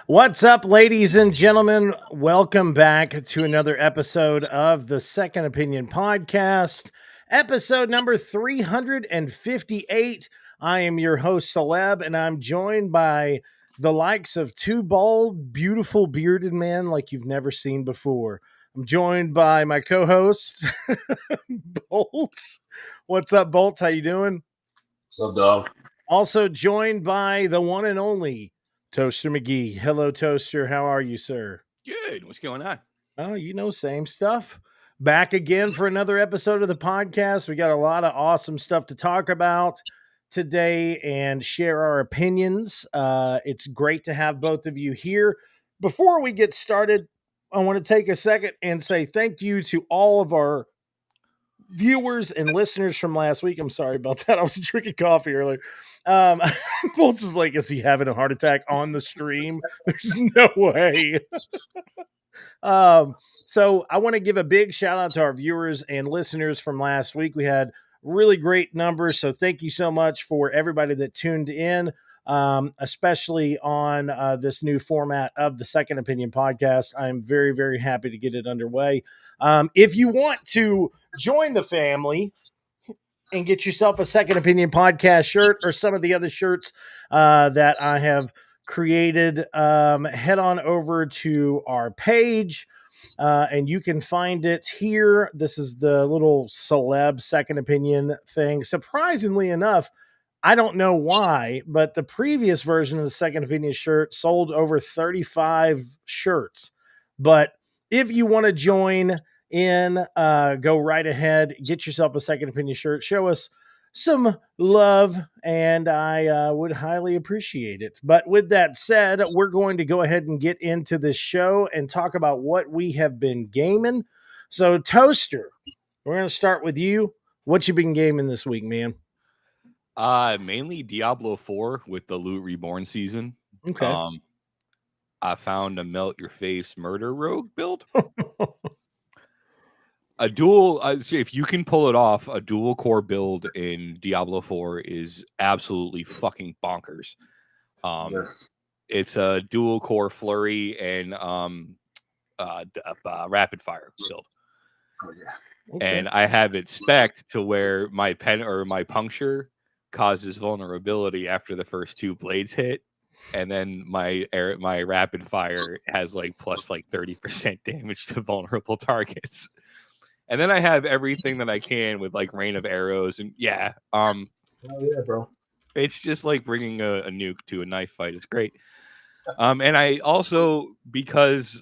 What's up, ladies and gentlemen? Welcome back to another episode of the Second Opinion Podcast, episode number 358. I am your host, Soleb, and I'm joined by the likes of two bald, beautiful, bearded men like you've never seen before. I'm joined by my co-host, Bolts. What's up, Bolts? How you doing? So dog. Also joined by the one and only Toaster McGee. Hello, Toaster. How are you, sir? Good. What's going on? Oh, same stuff. Back again for another episode of the podcast. We got a lot of awesome stuff to talk about today and share our opinions. It's great to have both of you here. Before we get started, I want to take a second and say thank you to all of our viewers and listeners from last week. I'm sorry about that. I was drinking coffee earlier. Bolts is like, is he having a heart attack on the stream? There's no way. So I want to give a big shout out to our viewers and listeners from last week. We had really great numbers. So thank you so much for everybody that tuned in, especially on this new format of the Second Opinion Podcast. I'm very, very happy to get it underway. If you want to join the family and get yourself a Second Opinion Podcast shirt or some of the other shirts that I have created, head on over to our page and you can find it here. This is the little Celeb Second Opinion thing. Surprisingly enough, I don't know why, but the previous version of the Second Opinion shirt sold over 35 shirts. But if you want to join in, go right ahead, get yourself a Second Opinion shirt, show us some love, and I would highly appreciate it. But with that said, we're going to go ahead and get into this show and talk about what we have been gaming. So, Toaster, we're going to start with you. What you been gaming this week, man? Mainly Diablo 4 with the Loot Reborn season. Okay. I found a melt your face murder rogue build. A dual, if you can pull it off, a dual core build in Diablo 4 is absolutely fucking bonkers. It's a dual core flurry and rapid fire build. Oh yeah. Okay. And I have it spec'd to where my pen or my puncture causes vulnerability after the first two blades hit, and then my rapid fire has plus 30% damage to vulnerable targets. And then I have everything that I can with rain of arrows and Oh yeah, bro. it's just like bringing a nuke to a knife fight. It's great. And I also, because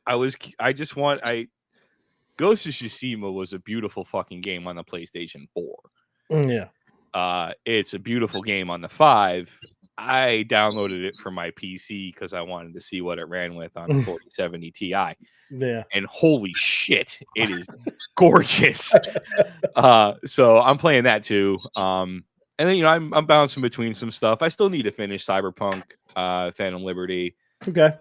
Ghost of Tsushima was a beautiful fucking game on the PlayStation 4. Yeah. It's a beautiful game on the 5. I downloaded it for my PC because I wanted to see what it ran with on the 4070 Ti. Yeah. And holy shit, it is gorgeous. So I'm playing that too. And then I'm bouncing between some stuff. I still need to finish Cyberpunk, Phantom Liberty. Okay.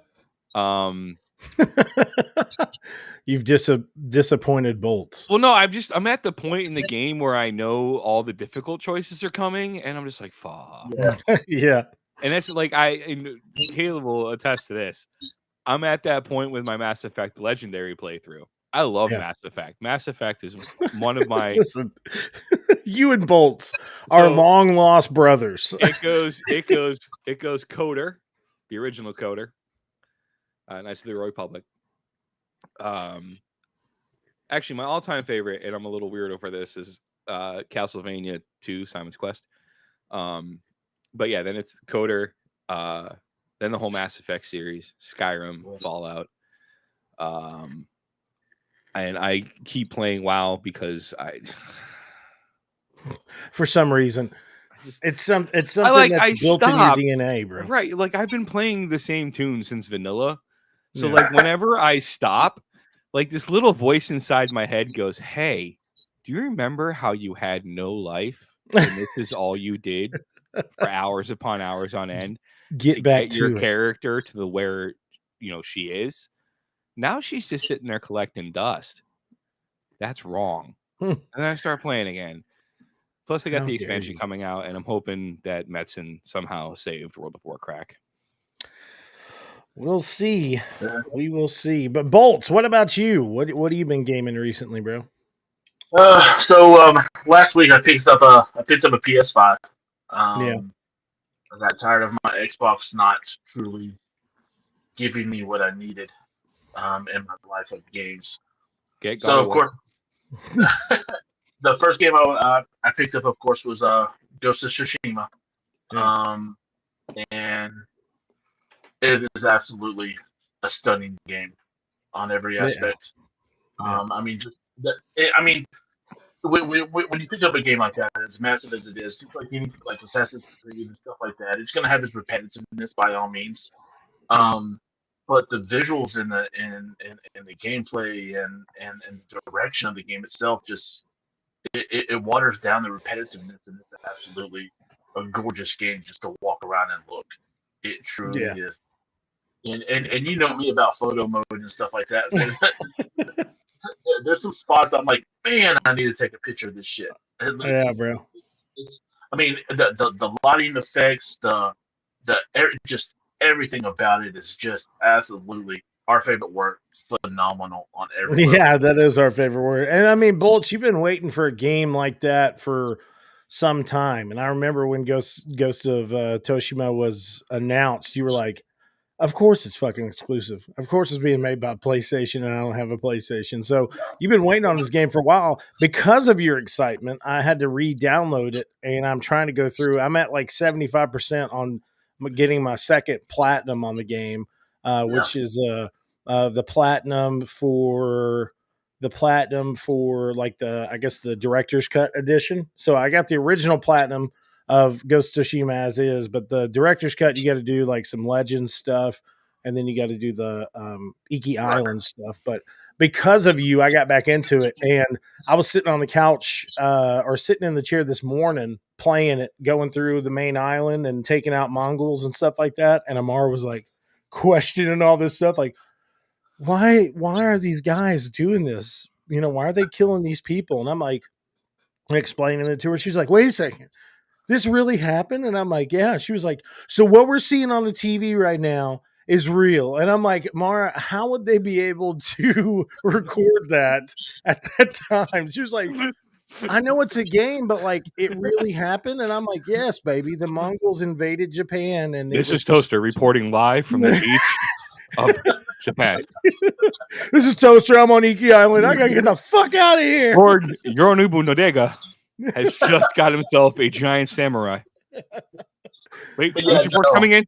You've disappointed Bolts. Well, no, I'm at the point in the game where I know all the difficult choices are coming, and I'm just like, fuck. Yeah. And that's and Caleb will attest to this. I'm at that point with my Mass Effect Legendary playthrough. I love Mass Effect. Mass Effect is one of my. Listen, you and Bolts are long lost brothers. It goes Coder, the original Coder. Knights of the Republic. Actually, my all-time favorite, and I'm a little weirdo for this, is Castlevania 2: Simon's Quest. But yeah, then it's Coder, then the whole Mass Effect series, Skyrim, Fallout. And I keep playing WoW because for some reason, it's something that's built in your DNA, bro. Right, I've been playing the same tune since vanilla, so whenever I stop, this little voice inside my head goes, "Hey, do you remember how you had no life and this is all you did for hours upon hours on end to get your character to the where she is? Now she's just sitting there collecting dust. That's wrong." And then I start playing again. Plus, they got the expansion coming out, and I'm hoping that Metzen somehow saved World of Warcraft. We'll see. Yeah. We will see. But Bolts, what about you? What have you been gaming recently, bro? Last week I picked up a PS5. Yeah. I got tired of my Xbox not truly giving me what I needed in my life of games. Get God So of of War. course, the first game I picked up, of course, was Ghost of Tsushima, Yeah. and it is absolutely a stunning game on every Yeah. aspect. Yeah. I mean, I mean, when you pick up a game like that, as massive as it is, just like any like Assassin's Creed and stuff like that, it's going to have its repetitiveness by all means. Yeah. But the visuals and the gameplay and the direction of the game itself just it waters down the repetitiveness, and it's absolutely a gorgeous game just to walk around and look. It truly Yeah. is. And you know me about photo mode and stuff like that. There's some spots I'm like, man, I need to take a picture of this shit. Yeah, bro. It's, I mean, the lighting effects, just everything about it is just absolutely our favorite word, phenomenal on every level. Yeah, that is our favorite word. And I mean, Bolts, you've been waiting for a game like that for some time. And I remember when Ghost of Toshima was announced, you were like, of course it's fucking exclusive. Of course it's being made by PlayStation and I don't have a PlayStation. So you've been waiting on this game for a while. Because of your excitement, I had to re-download it and I'm trying to go through. I'm at like 75% on getting my second platinum on the game, Yeah, which is the platinum for like the I guess the director's cut edition. So I got the original platinum of Ghost of Tsushima as is, but the director's cut you got to do like some Legends stuff, and then you got to do the Iki right. Island stuff. But because of you, I got back into it, and I was sitting on the couch or sitting in the chair this morning playing it, going through the main island and taking out Mongols and stuff like that. And Amar was like questioning all this stuff, like why are these guys doing this? You know, why are they killing these people? And I'm like explaining it to her. She's like, wait a second, this really happened? And I'm like, yeah. She was like, so what we're seeing on the TV right now is real. And I'm like, Mara, how would they be able to record that at that time? She was like, I know it's a game, but like it really happened. And I'm like, yes, baby. The Mongols invaded Japan and it This was is just Toaster reporting live from the beach of Japan. this is Toaster. I'm on Iki Island. I gotta get the fuck out of here. Lord Yorinobu Nodega has just got himself a giant samurai. Wait, But yeah, news reports no. coming in.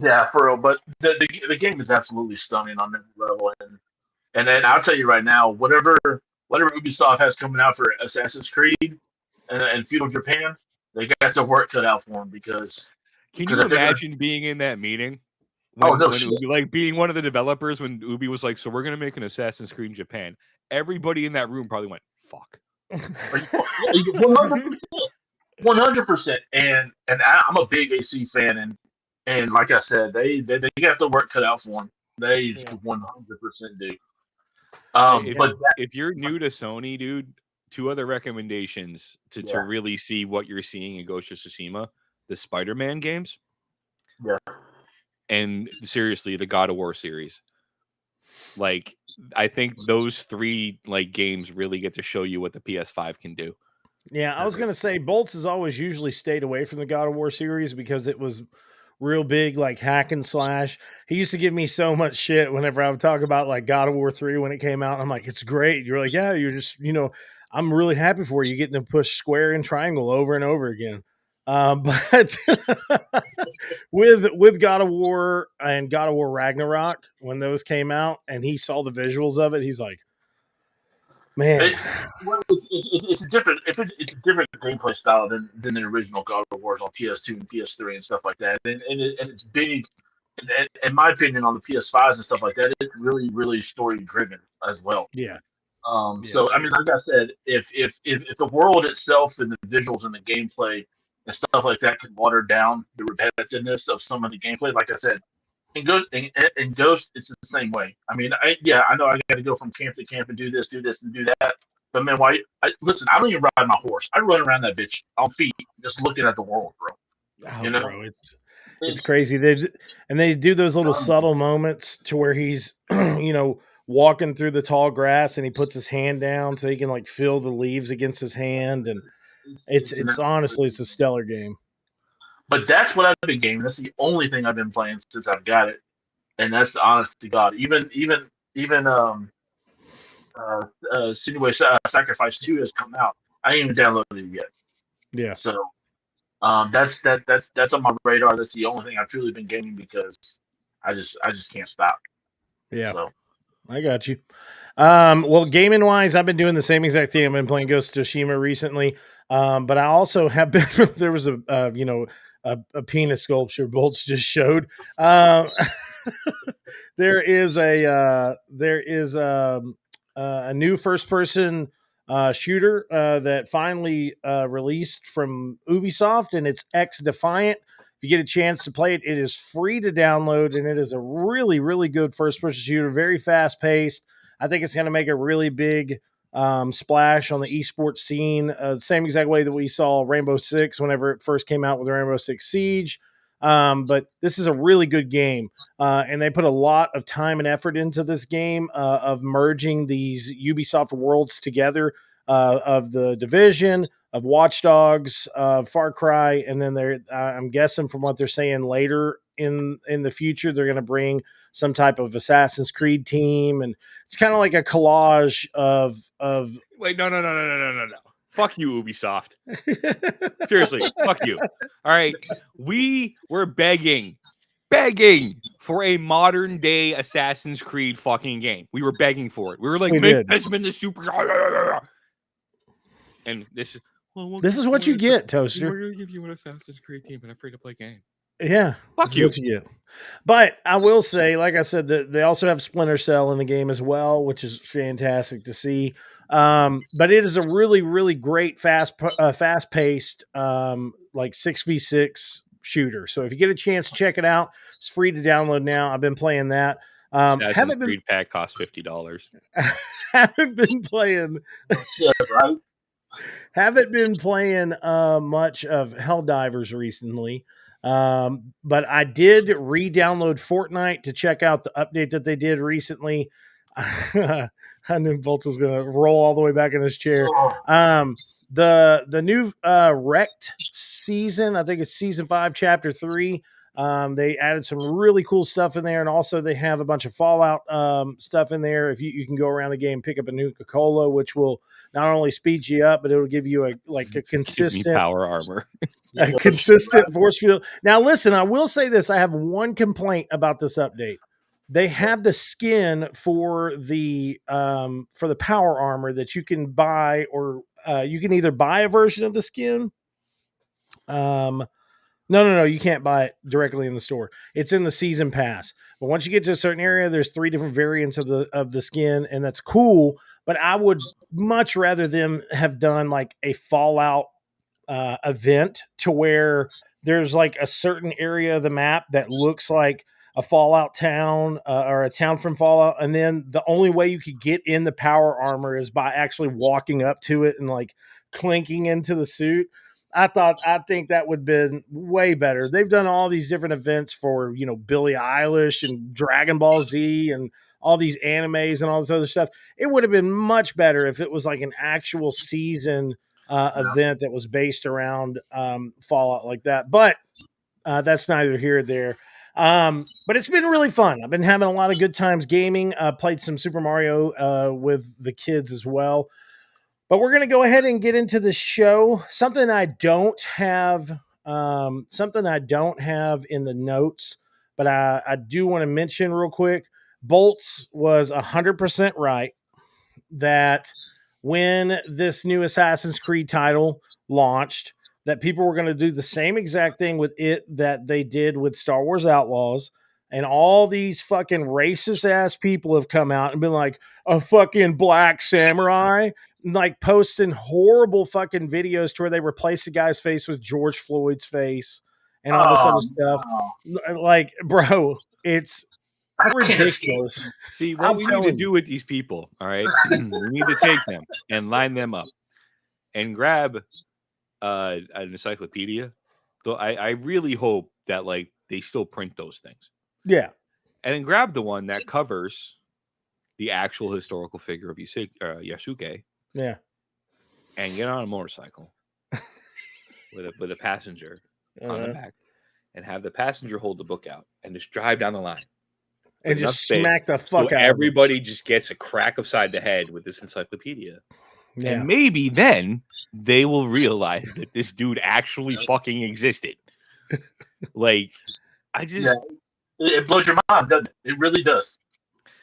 Yeah, for real. But the game is absolutely stunning on every level, and then I'll tell you right now, whatever Ubisoft has coming out for Assassin's Creed and feudal Japan, they got their work cut out for them because Can you if they're gonna, imagine being in that meeting oh when no when shit, Ubi, like being one of the developers when Ubi was like, so we're gonna make an Assassin's Creed in Japan. Everybody in that room probably went, "Fuck." 100%, and I'm a big AC fan, and like I said, they got the work cut out for them. They 100% do. Hey, But if you're new to Sony, dude, two other recommendations to Yeah. really see what you're seeing in Ghost of Tsushima: the Spider-Man games, Yeah. and seriously, the God of War series. Like, I think those three like games really get to show you what the PS5 can do. Yeah, I was gonna say Bolts has always usually stayed away from the God of War series because it was real big, like hack and slash. He used to give me so much shit whenever I would talk about like God of War 3 when it came out. I'm like, it's great. You're like, yeah, you're just, I'm really happy for you getting to push square and triangle over and over again. But with God of War and God of War Ragnarok, when those came out and he saw the visuals of it, he's like, man. It's a different it's a different gameplay style than the original God of Wars on PS2 and PS3 and stuff like that. And it's big. And in my opinion, on the PS5s and stuff like that, it's really story driven as well. Yeah. So I mean, like I said, if the world itself and the visuals and the gameplay and stuff like that could water down the repetitiveness of some of the gameplay, like I said, in Ghost, it's the same way. I mean, I know I got to go from camp to camp and do this, and do that. But man, listen? I don't even ride my horse. I run around that bitch on feet, just looking at the world, bro. Oh, You know? bro, It's crazy. They do those little subtle moments to where he's, walking through the tall grass and he puts his hand down so he can like feel the leaves against his hand, and it's honestly it's a stellar game. But that's what I've been gaming. That's the only thing I've been playing since I've got it, and that's the honest to God. Even Sinuous Sacrifice 2 has come out. I ain't even downloaded it yet. Yeah. So that's on my radar. That's the only thing I've truly been gaming because I just can't stop. Yeah. So. I got you. Well, gaming wise, I've been doing the same exact thing. I've been playing Ghost of Tsushima recently. But I also have been, there was a penis sculpture Bolts just showed. There is a new first person shooter that finally released from Ubisoft, and it's X Defiant. If you get a chance to play it, it is free to download, and it is a really, really good first person shooter, very fast paced. I think it's going to make a really big splash on the esports scene, the same exact way that we saw Rainbow Six whenever it first came out with Rainbow Six Siege. But this is a really good game. And they put a lot of time and effort into this game of merging these Ubisoft worlds together, of the Division, of Watch Dogs, Far Cry, and then I'm guessing from what they're saying later in the future, they're going to bring some type of Assassin's Creed team, and it's kind of like a collage of. Wait, no. Fuck you, Ubisoft. Seriously, fuck you. All right, we were begging for a modern day Assassin's Creed fucking game. We were begging for it. We were like, make Desmond the super. And this is this is what you get, Toaster. We're gonna give you an Assassin's Creed team, and I'm free to play game. Yeah, fuck you. What you get. But I will say, like I said, that they also have Splinter Cell in the game as well, which is fantastic to see. But it is a really, really great fast paced, like 6v6 shooter. So if you get a chance to check it out, it's free to download now. I've been playing that. Assassin's Creed pack costs $50. Haven't been playing. Yeah, right. Haven't been playing much of Helldivers recently. But I did re-download Fortnite to check out the update that they did recently. I knew Bolts was going to roll all the way back in his chair. The new Wrecked season, I think it's season 5, chapter 3. They added some really cool stuff in there, and also they have a bunch of Fallout stuff in there. If you can go around the game, pick up a Nuka Cola, which will not only speed you up, but it will give you a consistent power armor, a consistent force field. Now, listen, I will say this: I have one complaint about this update. They have the skin for the power armor that you can buy, or you can either buy a version of the skin. No, you can't buy it directly in the store. It's in the season pass. But once you get to a certain area, there's 3 different variants of the skin, and that's cool. But I would much rather them have done like a Fallout event to where there's like a certain area of the map that looks like a Fallout town or a town from Fallout, and then the only way you could get in the power armor is by actually walking up to it and like clinking into the suit. I think that would have been way better. They've done all these different events for, Billie Eilish and Dragon Ball Z and all these animes and all this other stuff. It would have been much better if it was like an actual season event that was based around Fallout like that. But that's neither here nor there. But it's been really fun. I've been having a lot of good times gaming. Played some Super Mario with the kids as well. But we're going to go ahead and get into the show. Something I don't have in the notes, but I do want to mention real quick. Bolts was 100% right that when this new Assassin's Creed title launched, that people were going to do the same exact thing with it that they did with Star Wars Outlaws. And all these fucking racist ass people have come out and been like, a fucking black samurai, like posting horrible fucking videos to where they replace the guy's face with George Floyd's face and all this other stuff. Like, bro, it's ridiculous. See, what we need to do with these people, all right? We need to take them and line them up and grab an encyclopedia. So I really hope that like they still print those things. Yeah. And then grab the one that covers the actual historical figure of Yasuke. Yeah. And get on a motorcycle with a passenger on the back, and have the passenger hold the book out and just drive down the line. And just smack the fuck out everybody just gets a crack upside the head with this encyclopedia. Yeah. And maybe then they will realize that this dude actually fucking existed. Like, I just... It blows your mind, doesn't it? It really does.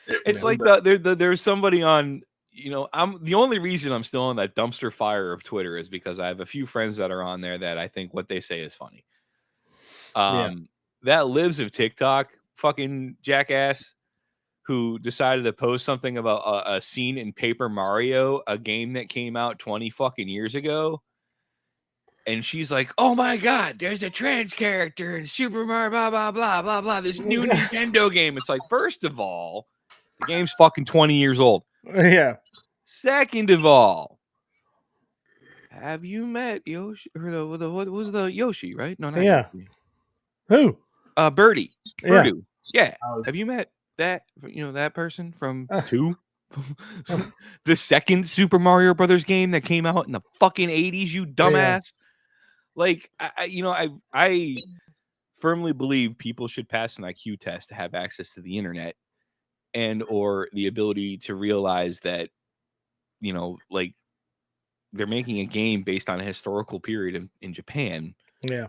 It's like there's somebody on... I'm the only reason I'm still on that dumpster fire of Twitter is because I have a few friends that are on there that I think what they say is funny. That lives of TikTok fucking jackass who decided to post something about a scene in Paper Mario, a game that came out 20 fucking years ago. And she's like, oh my God, there's a trans character in Super Mario, blah, blah, blah, blah, blah, this new Nintendo game. It's like, first of all, the game's fucking 20 years old. Yeah. Second of all, have you met Yoshi? Or what was the Yoshi, right? No, not Yoshi. Who? Birdie. Yeah. Yeah. Have you met that, that person from 2? The second Super Mario Brothers game that came out in the fucking 80s, you dumbass. Yeah. Like, I firmly believe people should pass an IQ test to have access to the internet and or the ability to realize that, like, they're making a game based on a historical period in Japan. Yeah.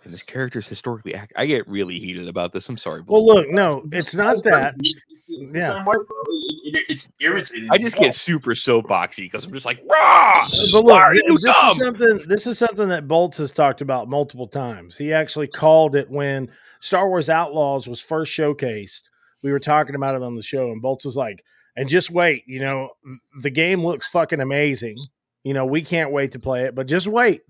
And this character is historically accurate. I get really heated about this. I'm sorry. Well, look, no, it's not that. Yeah. It's irritating. I just get super soapboxy because I'm just like, rah! But look, this is something that Bolts has talked about multiple times. He actually called it when Star Wars Outlaws was first showcased. We were talking about it on the show, and Bolts was like, and just wait, the game looks fucking amazing. We can't wait to play it, but just wait.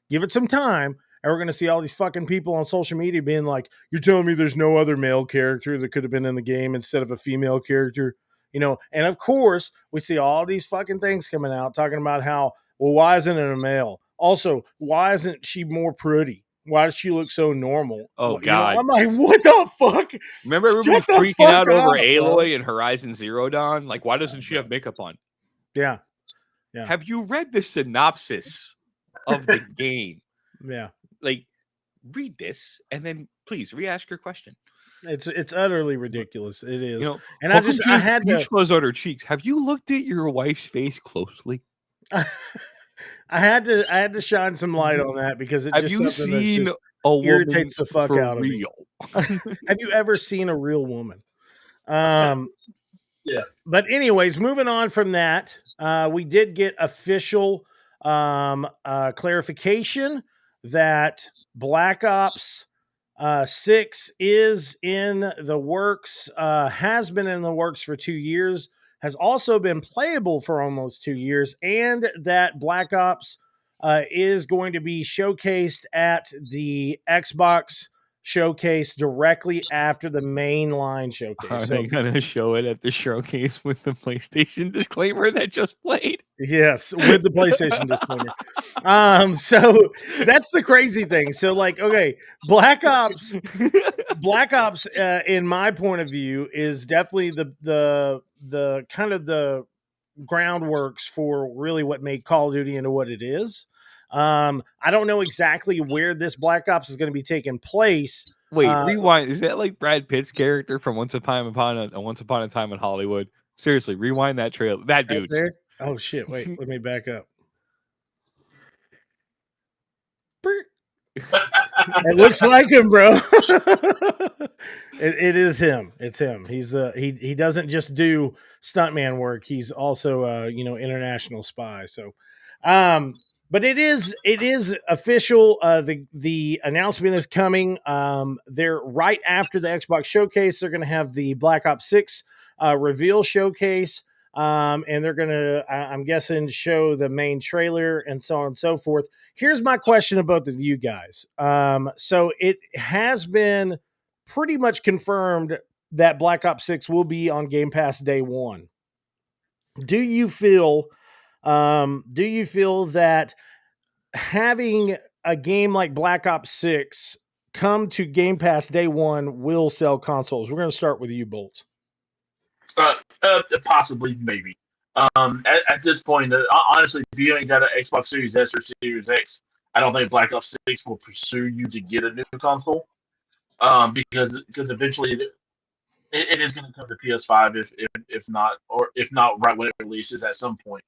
Give it some time, and we're going to see all these fucking people on social media being like, you're telling me there's no other male character that could have been in the game instead of a female character? And of course, we see all these fucking things coming out talking about how, well, why isn't it a male? Also, why isn't she more pretty? Why does she look so normal? Oh, God. I'm like, what the fuck? Remember everybody freaking out over Aloy and Horizon Zero Dawn? Like, why doesn't she have makeup on? Yeah. Have you read the synopsis of the game? Yeah. Like, read this and then please re-ask your question. It's utterly ridiculous. It is. And I had to flows on her cheeks. Have you looked at your wife's face closely? I had to shine some light on that because it have just you seen just a woman irritates the fuck for out real? of me. Have you ever seen a real woman? Yeah. But anyways, moving on from that, we did get official clarification that Black Ops 6 is in the works, has been in the works for 2 years, has also been playable for almost 2 years, and that Black Ops is going to be showcased at the Xbox showcase directly after the mainline showcase. Are they going to show it at the showcase with the PlayStation disclaimer that just played? Yes, with the PlayStation disclaimer. So that's the crazy thing. So, like, okay, Black Ops, in my point of view, is definitely the kind of the groundworks for really what made Call of Duty into what it is. I don't know exactly where this Black Ops is going to be taking place. Wait, rewind. Is that like Brad Pitt's character from Once Upon a Time in Hollywood? Seriously, rewind that trailer. That dude. There? Oh shit! Wait, let me back up. It looks like him, bro. It is him. It's him. He's he doesn't just do stuntman work. He's also international spy. So, but it is official. The announcement is coming. They're right after the Xbox showcase. They're going to have the Black Ops 6 reveal showcase. And they're going to, I'm guessing, show the main trailer and so on and so forth. Here's my question about both of you guys. So it has been pretty much confirmed that Black Ops 6 will be on Game Pass day one. Do you feel that having a game like Black Ops 6 come to Game Pass day one will sell consoles? We're going to start with you, Bolts. Possibly, maybe. At this point, honestly, if you ain't got an Xbox Series S or Series X, I don't think Black Ops 6 will pursue you to get a new console. Because eventually it is going to come to PS5 if not right when it releases at some point.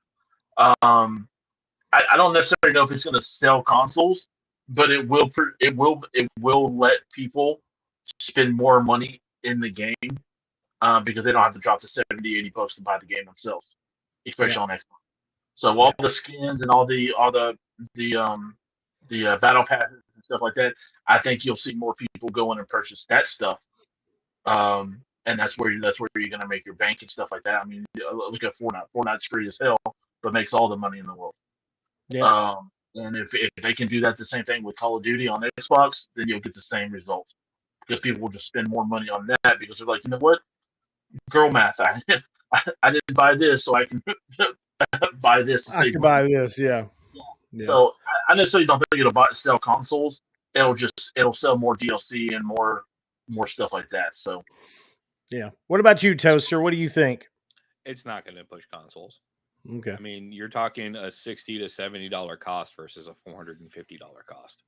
I don't necessarily know if it's going to sell consoles, but it will let people spend more money in the game because they don't have to drop the 70-80 bucks to buy the game themselves, especially on Xbox. So all the skins and all the battle passes and stuff like that, I think you'll see more people go in and purchase that stuff. And that's where you're going to make your bank and stuff like that. I mean, look at Fortnite. Fortnite's free as hell, but makes all the money in the world. Yeah. And if they can do that, the same thing with Call of Duty on Xbox, then you'll get the same results because people will just spend more money on that because they're like, you know what, girl math. I didn't buy this, so I can buy this. I can buy this, yeah. So I necessarily don't think it'll sell consoles. It'll sell more DLC and more stuff like that. So, yeah. What about you, Toaster? What do you think? It's not going to push consoles. Okay. I mean, you're talking a $60 to $70 cost versus a $450 cost.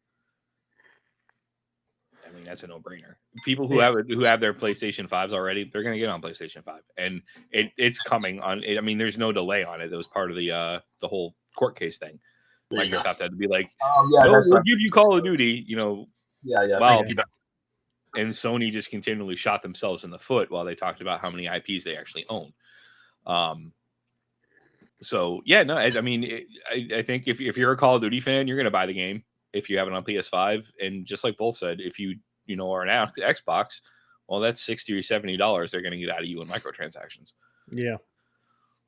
I mean, that's a no-brainer. People who have their PlayStation 5s already, they're going to get on PlayStation 5, and it's coming on. I mean, there's no delay on it. It was part of the whole court case thing. Microsoft had to be like, no, we'll give you Call of Duty. Wow. And Sony just continually shot themselves in the foot while they talked about how many IPs they actually own. So yeah, no, I mean, I think if you're a Call of Duty fan, you're going to buy the game if you have it on PS5. And just like Bolt said, if you are an Xbox, well, that's $60 or $70 they're going to get out of you in microtransactions. Yeah.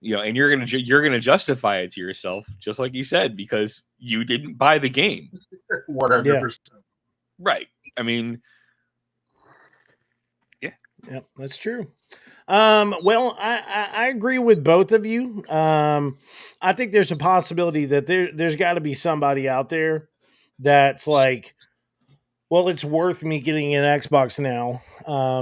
And you're gonna justify it to yourself, just like you said, because you didn't buy the game. 100%. Right. I mean, yeah, that's true. Well, I agree with both of you. I think there's a possibility that there's got to be somebody out there that's like, well, it's worth me getting an Xbox now,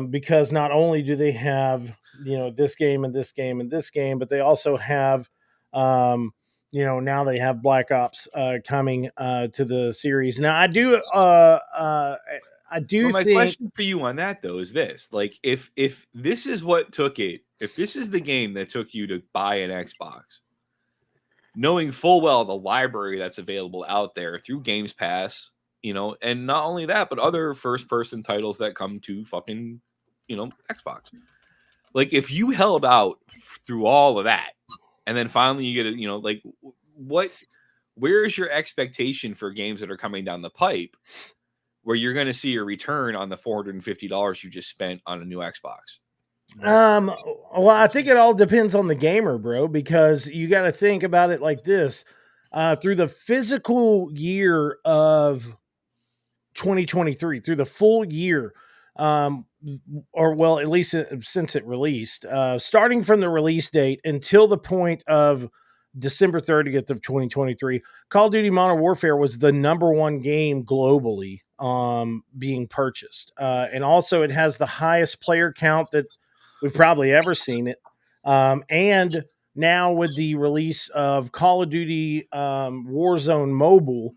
because not only do they have this game and this game and this game, but they also have now they have Black Ops coming to the series. Now I do my think question for you on that though is this: like, if this is what took it, if this is the game that took you to buy an Xbox, knowing full well the library that's available out there through Games Pass, and not only that, but other first-person titles that come to fucking Xbox. Like, if you held out through all of that, and then finally you get it, where is your expectation for games that are coming down the pipe where you're going to see a return on the $450 you just spent on a new Xbox? Well, I think it all depends on the gamer, bro, because you got to think about it like this. Through the physical year of 2023, through the full year, or well, at least since it released, starting from the release date until the point of December 30th of 2023, Call of Duty Modern Warfare was the number one game globally being purchased. And also it has the highest player count that we've probably ever seen it. And now with the release of Call of Duty Warzone Mobile,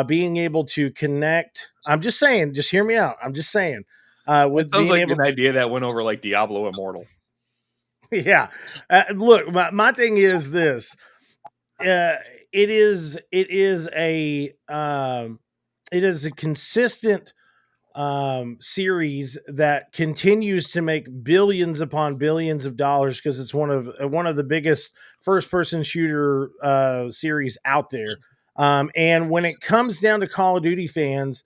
being able to connect, I'm just saying, just hear me out. I'm just saying, with sounds being like an idea that went over like Diablo Immortal. Yeah. Look, my thing is this. It is a consistent series that continues to make billions upon billions of dollars because it's one of the biggest first-person shooter series out there. And when it comes down to Call of Duty fans,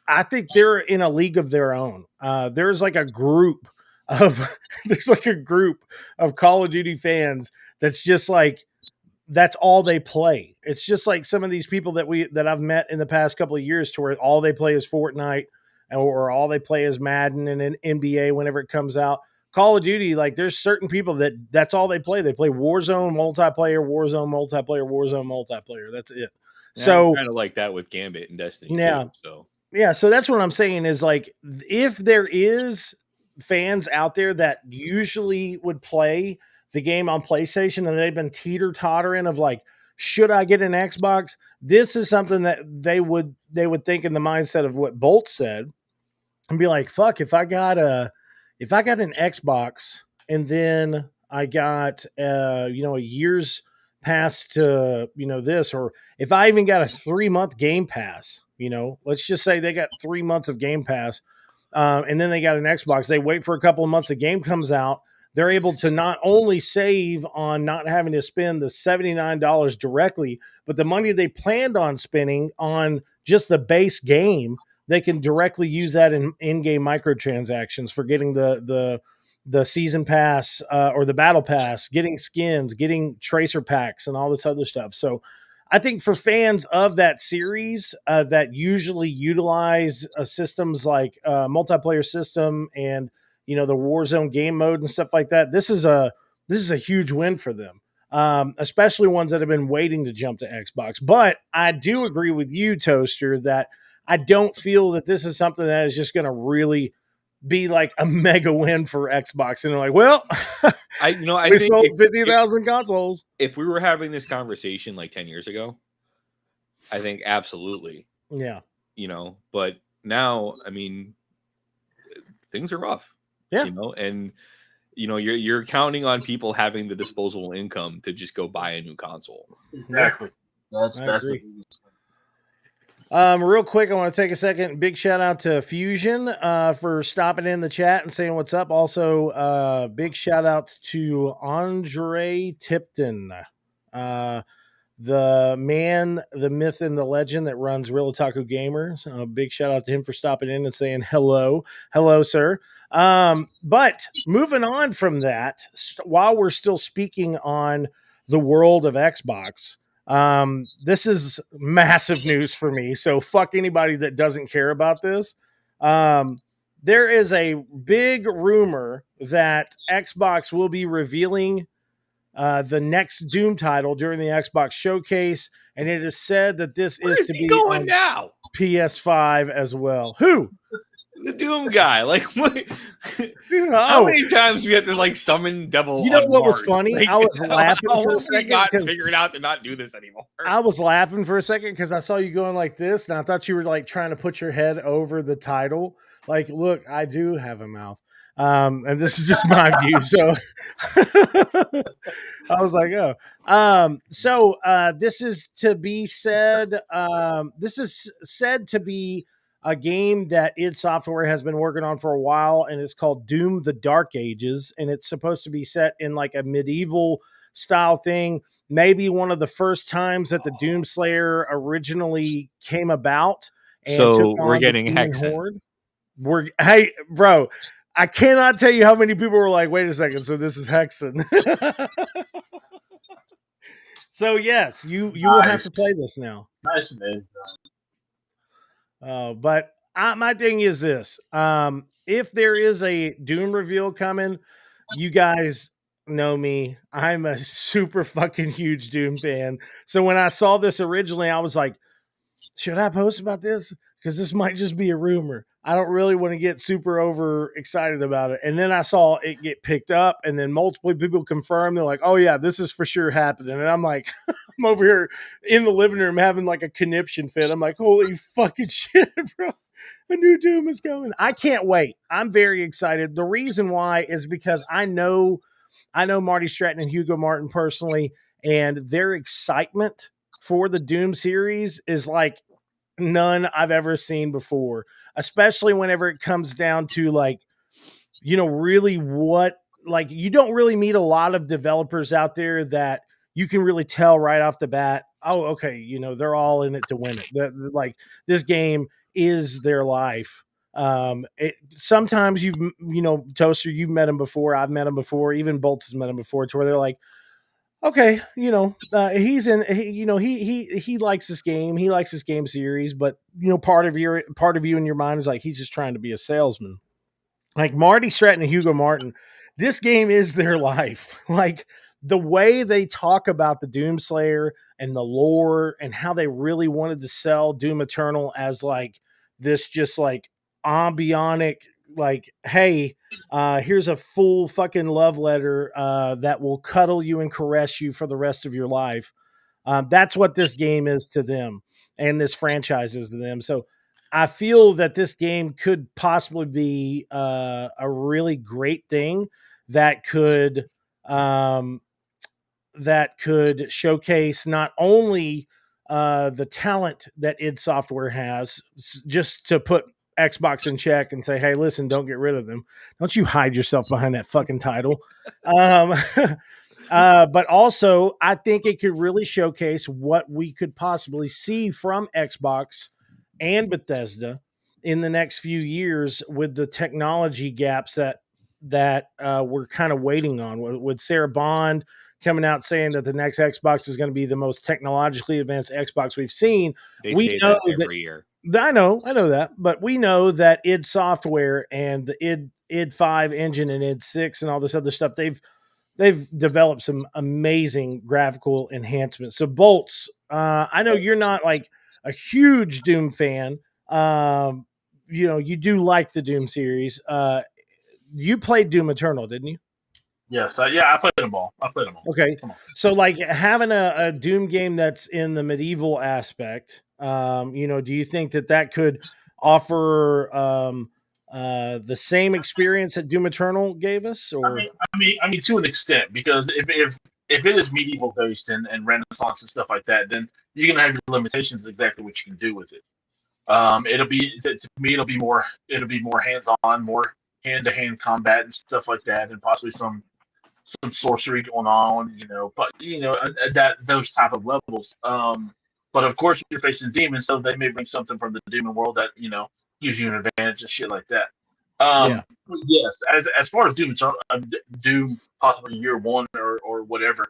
I think they're in a league of their own. There's like a group of Call of Duty fans that's just like, that's all they play. It's just like some of these people that I've met in the past couple of years to where all they play is Fortnite or all they play is Madden and an NBA whenever it comes out. Call of Duty, like there's certain people that's all they play. They play Warzone multiplayer, Warzone multiplayer, Warzone multiplayer. That's it. So kind of like that with Gambit and Destiny yeah, too. So yeah. So that's what I'm saying is like, if there is fans out there that usually would play the game on PlayStation and they've been teeter tottering of like, should I get an Xbox? This is something that they would think in the mindset of what Bolt said and be like, fuck, if I got an Xbox and then I got a year's pass to this, or if I even got a 3-month Game Pass, let's just say they got 3 months of Game Pass, and then they got an Xbox. They wait for a couple of months, the game comes out. They're able to not only save on not having to spend the $79 directly, but the money they planned on spending on just the base game, they can directly use that in-game microtransactions for getting the season pass or the battle pass, getting skins, getting tracer packs, and all this other stuff. So I think for fans of that series that usually utilize systems like multiplayer system and the Warzone game mode and stuff like that, this is a huge win for them. Especially ones that have been waiting to jump to Xbox. But I do agree with you, Toaster, that I don't feel that this is something that is just going to really be like a mega win for Xbox. And they're like, well, I we think sold 50,000 consoles. If we were having this conversation like 10 years ago, I think absolutely. Yeah. But now, I mean, things are rough. Yeah. And you're counting on people having the disposable income to just go buy a new console. Exactly. That's agree. Real quick, I want to take a second. Big shout out to Fusion for stopping in the chat and saying what's up. Also, big shout out to Andre Tipton, the man, the myth, and the legend that runs Real Otaku Gamers. Big shout out to him for stopping in and saying hello. Hello, sir. But moving on from that, while we're still speaking on the world of Xbox, this is massive news for me. So fuck anybody that doesn't care about this. There is a big rumor that Xbox will be revealing the next Doom title during the Xbox showcase, and it is said that this is to be going on now PS5 as well. Who? The Doom guy? Like, what? How many times we have to like summon Devil? You know what Mars? was funny? Like, I was laughing for a second. Got figured out to not do this anymore. I was laughing for a second because I saw you going like this, and I thought you were like trying to put your head over the title. Like, look, I do have a mouth. And this is just my view. So I was like, oh. So this is to be said. This is said to be a game that id Software has been working on for a while, and it's called Doom: The Dark Ages, and it's supposed to be set in like a medieval style thing. Maybe one of the first times that the Doom Slayer originally came about. And so we're getting Hexen. Hey, bro. I cannot tell you how many people were like, wait a second, so this is Hexen. So yes, you will have to play this now. Nice, man. But my thing is this. If there is a Doom reveal coming, you guys know me. I'm a super fucking huge Doom fan. So when I saw this originally, I was like, should I post about this? Because this might just be a rumor. I don't really want to get super over excited about it. And then I saw it get picked up, and then multiple people confirmed. They're like, oh yeah, this is for sure happening. And I'm like, I'm over here in the living room having like a conniption fit. I'm like, holy fucking shit, bro. A new Doom is coming. I can't wait. I'm very excited. The reason why is because I know Marty Stratton and Hugo Martin personally, and their excitement for the Doom series is like none I've ever seen before, especially whenever it comes down to like, really what, like, you don't really meet a lot of developers out there that you can really tell right off the bat, oh, okay, they're all in it to win it. Like, this game is their life. Sometimes Toaster, you've met him before. I've met him before. Even Bolts has met him before, to where they're like, okay, he's in. He likes this game. He likes this game series, but part of you in your mind is like, he's just trying to be a salesman. Like Marty Stratton and Hugo Martin, this game is their life. Like, the way they talk about the Doomslayer and the lore and how they really wanted to sell Doom Eternal as like this just like ambionic, like, hey, here's a full fucking love letter that will cuddle you and caress you for the rest of your life. That's what this game is to them, and this franchise is to them. So I feel that this game could possibly be a really great thing that could um, showcase not only the talent that id Software has, just to put Xbox in check and say, hey, listen, don't get rid of them. Don't you hide yourself behind that fucking title. Um, but also, I think it could really showcase what we could possibly see from Xbox and Bethesda in the next few years with the technology gaps that we're kind of waiting on. With Sarah Bond coming out saying that the next Xbox is going to be the most technologically advanced Xbox we've seen, They we say know that that. every year. I know that, but we know that id Software and the id 5 engine and id 6 and all this other stuff, they've developed some amazing graphical enhancements. So Bolts, I know you're not like a huge Doom fan. You do like the Doom series. You played Doom Eternal, didn't you? Yes, yeah, I played them all. Okay. Come on. So like having a Doom game that's in the medieval aspect, do you think that could offer the same experience that Doom Eternal gave us? Or I mean, to an extent, because if it is medieval based and Renaissance and stuff like that, then you're gonna have your limitations of exactly what you can do with it. It'll be to me, it'll be more hands on, more hand to hand combat and stuff like that, and possibly some sorcery going on, but that those type of levels. But of course, you're facing demons, so they may bring something from the demon world that gives you an advantage and shit like that. yeah, Yes, as far as Doom, Doom possibly year one or whatever,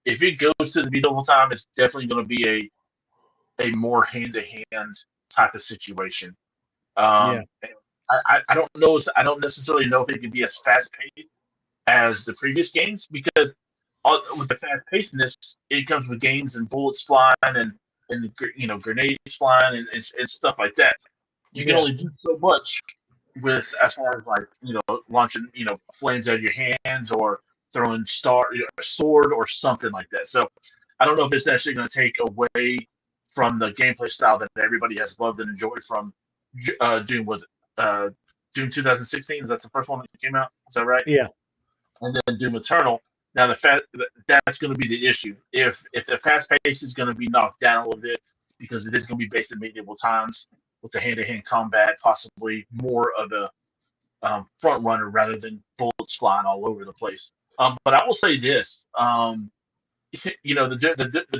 if it goes to the medieval time, it's definitely going to be a more hand to hand type of situation. yeah, I don't know. I don't necessarily know if it can be as fast paced as the previous games because with the fast pacedness, it comes with games and bullets flying and grenades flying and stuff like that. You can yeah, only do so much with as far as like launching flames out of your hands or throwing a sword or something like that. So I don't know if it's actually going to take away from the gameplay style that everybody has loved and enjoyed from Doom. Was it Doom 2016? Is that the first one that came out? Is that right? yeah, And then Doom Eternal. Now that's going to be the issue. If the fast pace is going to be knocked down a little bit because it is going to be based in medieval times with the hand-to-hand combat, possibly more of a front runner rather than bullets flying all over the place. But I will say this: the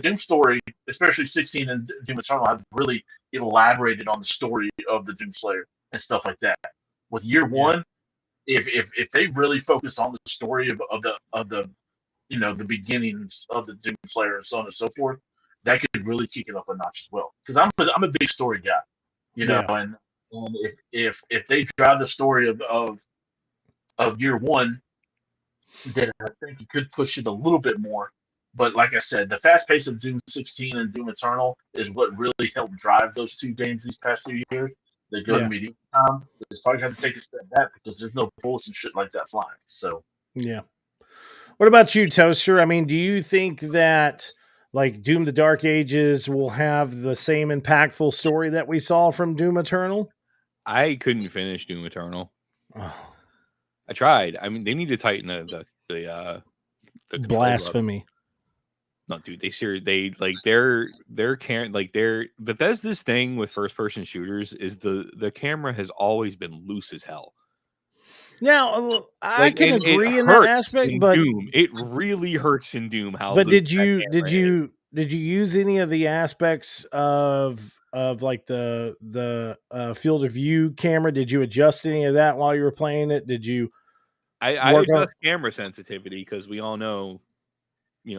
Doom story, especially 16 and Doom Eternal, have really elaborated on the story of the Doom Slayer and stuff like that. With year yeah, one, if they really focus on the story of the the beginnings of the Doom Slayer and so on and so forth, that could really kick it up a notch as well. Because I'm a big story guy, yeah, and if they drive the story of year one, then I think it could push it a little bit more. But like I said, the fast pace of Doom 16 and Doom Eternal is what really helped drive those two games these past 2 years. They go to yeah, medieval time. They probably have to take a step back because there's no bullets and shit like that flying. So yeah. What about you, Toaster? I mean, do you think that like Doom the Dark Ages will have the same impactful story that we saw from Doom Eternal? I couldn't finish Doom Eternal. Oh, I tried. I mean, they need to tighten the controls up. blasphemy. No, dude, they like they're caring like they're Bethesda's thing with first person shooters is the camera has always been loose as hell. Now, I Like, can and it agree in that hurts aspect, in but Doom. It really hurts in Doom how but loose did that you did camera is. you did you use any of the aspects of like the field of view camera? Did you adjust any of that while you were playing it? Did you I work on? adjust camera sensitivity because we all know,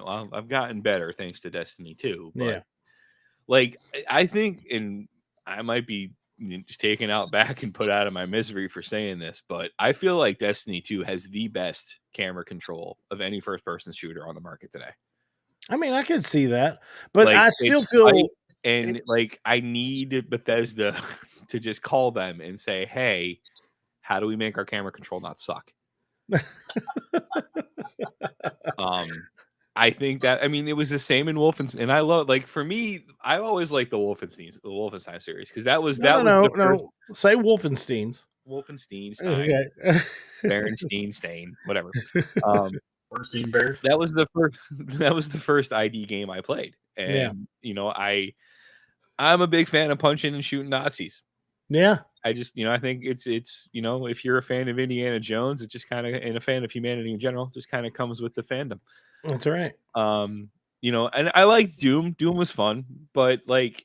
I've gotten better thanks to Destiny 2. Yeah, But like, I think, and I might be just taken out back and put out of my misery for saying this, but I feel like Destiny 2 has the best camera control of any first-person shooter on the market today. I mean, I could see that, but Like, I still it's feel tight, and like I need Bethesda to just call them and say, "Hey, how do we make our camera control not suck?" I think that, I mean, it was the same in Wolfenstein, and I love, like, for me, I always liked the Wolfenstein series, because that was the first Say Wolfensteins. Wolfenstein, Stein, Okay. Berenstein, Stain, whatever. Bernstein Bears. That was the first ID game I played, and Yeah. you know, I'm a big fan of punching and shooting Nazis. Yeah. I just, I think it's you know, if you're a fan of Indiana Jones, it just kind of, and a fan of humanity in general, just kind of comes with the fandom. That's right. You know, and I liked Doom. Doom was fun, but like,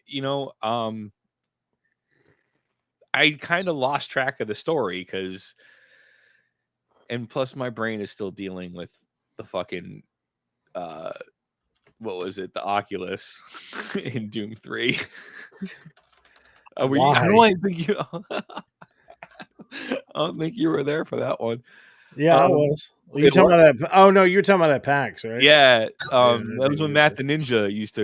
I kind of lost track of the story and plus my brain is still dealing with the fucking what was it, the Oculus in Doom 3. Why? I don't think you were there for that one. Yeah, I was. Well, you wait, talking about that? Oh no, you're talking about that PAX, right? Yeah, Yeah, that was when Matt the Ninja used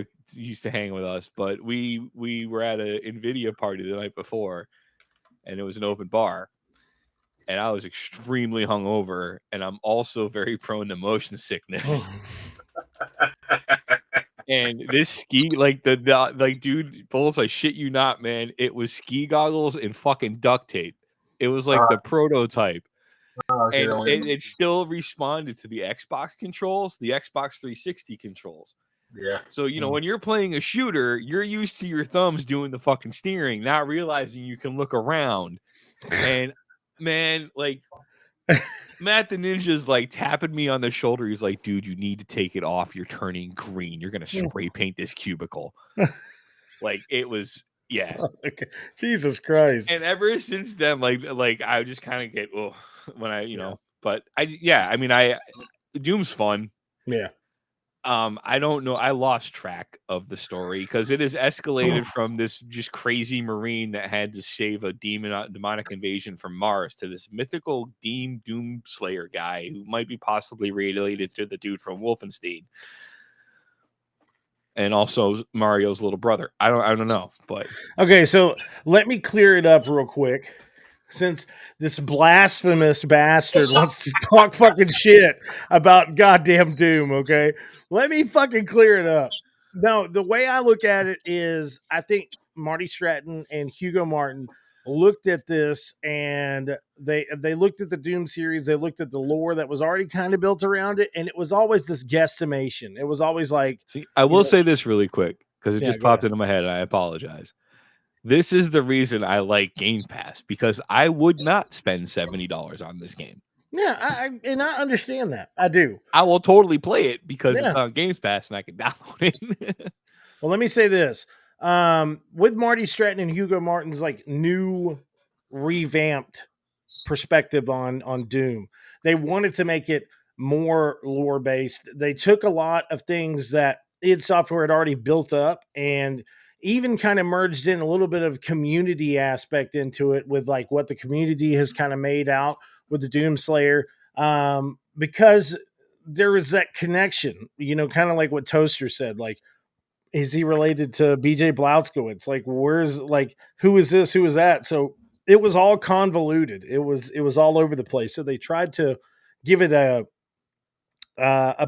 to hang with us, but we were at a NVIDIA party the night before, and it was an open bar, and I was extremely hungover, and I'm also very prone to motion sickness. And this ski, like like, dude, Bulls, I shit you not, man, it was ski goggles and fucking duct tape. It was like the prototype. And it still responded to the Xbox controls, the Xbox 360 controls. Yeah. So, when you're playing a shooter, you're used to your thumbs doing the fucking steering, not realizing you can look around. And man, like, Matt the Ninja's like tapping me on the shoulder. He's like, dude, you need to take it off. You're turning green. You're going to spray paint this cubicle. Like, it was, yeah. Okay. Jesus Christ. And ever since then, like I just kind of get, when I, but I mean, Doom's fun. Yeah. I don't know. I lost track of the story because it has escalated from this just crazy Marine that had to save a demonic invasion from Mars to this mythical Doom Slayer guy who might be possibly related to the dude from Wolfenstein. And also Mario's little brother. I don't know, but okay. So let me clear it up real quick, since this blasphemous bastard wants to talk fucking shit about goddamn Doom. Okay, let me fucking clear it up. No, the way I look at it is, I think Marty Stratton and Hugo Martin looked at this, and they looked at the Doom series. They looked at the lore that was already kind of built around it, and it was always this guesstimation. It was always like, see, I will say this really quick because it just popped ahead. into my head, and I apologize. This is the reason I like Game Pass, because I would not spend $70 on this game. Yeah, I understand that. I do. I will totally play it because it's on Game Pass and I can download it. Well, let me say this. With Marty Stratton and Hugo Martin's like new revamped perspective on Doom, they wanted to make it more lore based. They took a lot of things that id Software had already built up and even kind of merged in a little bit of community aspect into it, with like what the community has kind of made out with the Doom Slayer, because there is that connection, kind of like what Toaster said, like, is he related to BJ Blazkowicz? Like, where's, like, who is this? Who is that? So it was all convoluted. It was all over the place. So they tried to give it a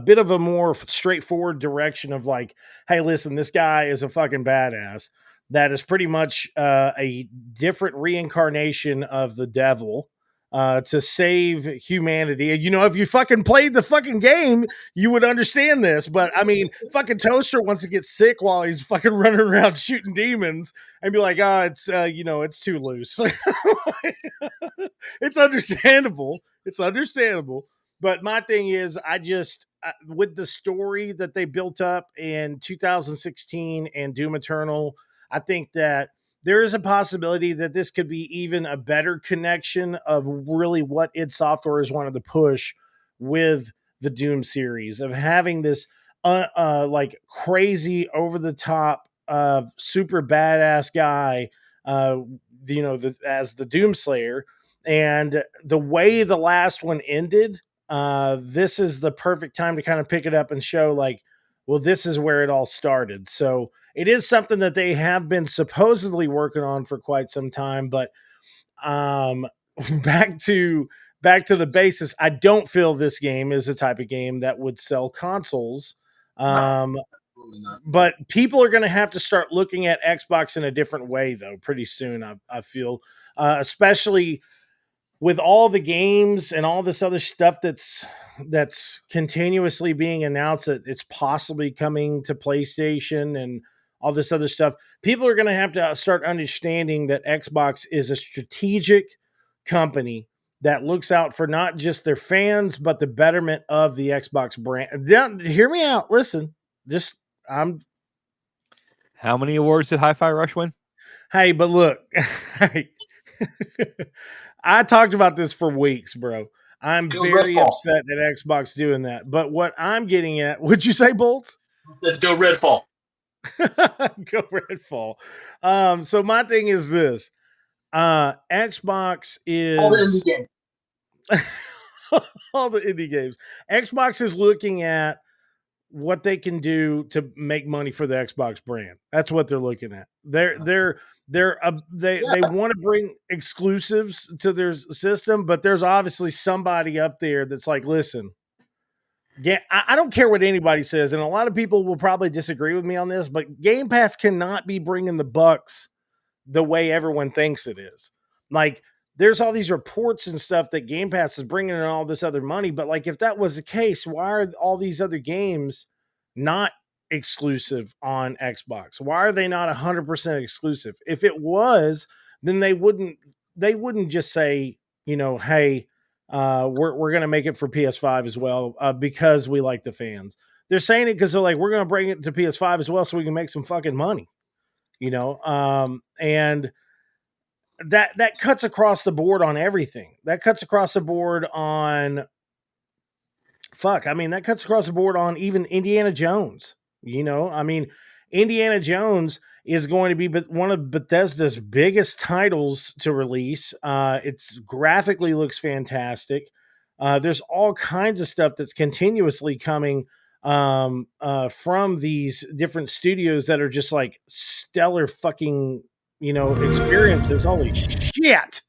bit of a more straightforward direction of like, hey, listen, this guy is a fucking badass. That is pretty much a different reincarnation of the devil to save humanity. If you fucking played the fucking game, you would understand this. But I mean, fucking Toaster wants to get sick while he's fucking running around shooting demons and be like, it's it's too loose. It's understandable. It's understandable. But my thing is, I just, with the story that they built up in 2016 and Doom Eternal, I think that there is a possibility that this could be even a better connection of really what id Software has wanted to push with the Doom series, of having this like crazy over the top super badass guy as the Doomslayer. And the way the last one ended, this is the perfect time to kind of pick it up and show like, well, this is where it all started. So it is something that they have been supposedly working on for quite some time. But um, back to the basis, I don't feel this game is the type of game that would sell consoles. Um, but people are going to have to start looking at Xbox in a different way, though, pretty soon. I feel, especially with all the games and all this other stuff that's continuously being announced that it's possibly coming to PlayStation and all this other stuff. People are going to have to start understanding that Xbox is a strategic company that looks out for not just their fans but the betterment of the Xbox brand. Hear me out. Listen, just I'm. How many awards did Hi-Fi Rush win? Hey, but look, hey. I talked about this for weeks, bro. I'm very upset at Xbox doing that. But what I'm getting at, would you say, Bolt? Let's go Redfall. Go Redfall. So my thing is this. Xbox is all the indie games. all the indie games. Xbox is looking at what they can do to make money for the Xbox brand. That's what they're looking at. They want to bring exclusives to their system, but there's obviously somebody up there that's like, listen, I don't care what anybody says, and a lot of people will probably disagree with me on this, but Game Pass cannot be bringing the bucks the way everyone thinks it is. Like, there's all these reports and stuff that Game Pass is bringing in all this other money, but like, if that was the case, why are all these other games not exclusive on Xbox? Why are they not 100% exclusive? If it was, then they wouldn't just say, hey, we're going to make it for PS5 as well because we like the fans. They're saying it because they're like, we're going to bring it to PS5 as well so we can make some fucking money, and that cuts across the board on everything. That cuts across the board on that cuts across the board on even Indiana Jones. Indiana Jones is going to be one of Bethesda's biggest titles to release. It's graphically looks fantastic. There's all kinds of stuff that's continuously coming from these different studios that are just like stellar fucking experiences. Holy shit.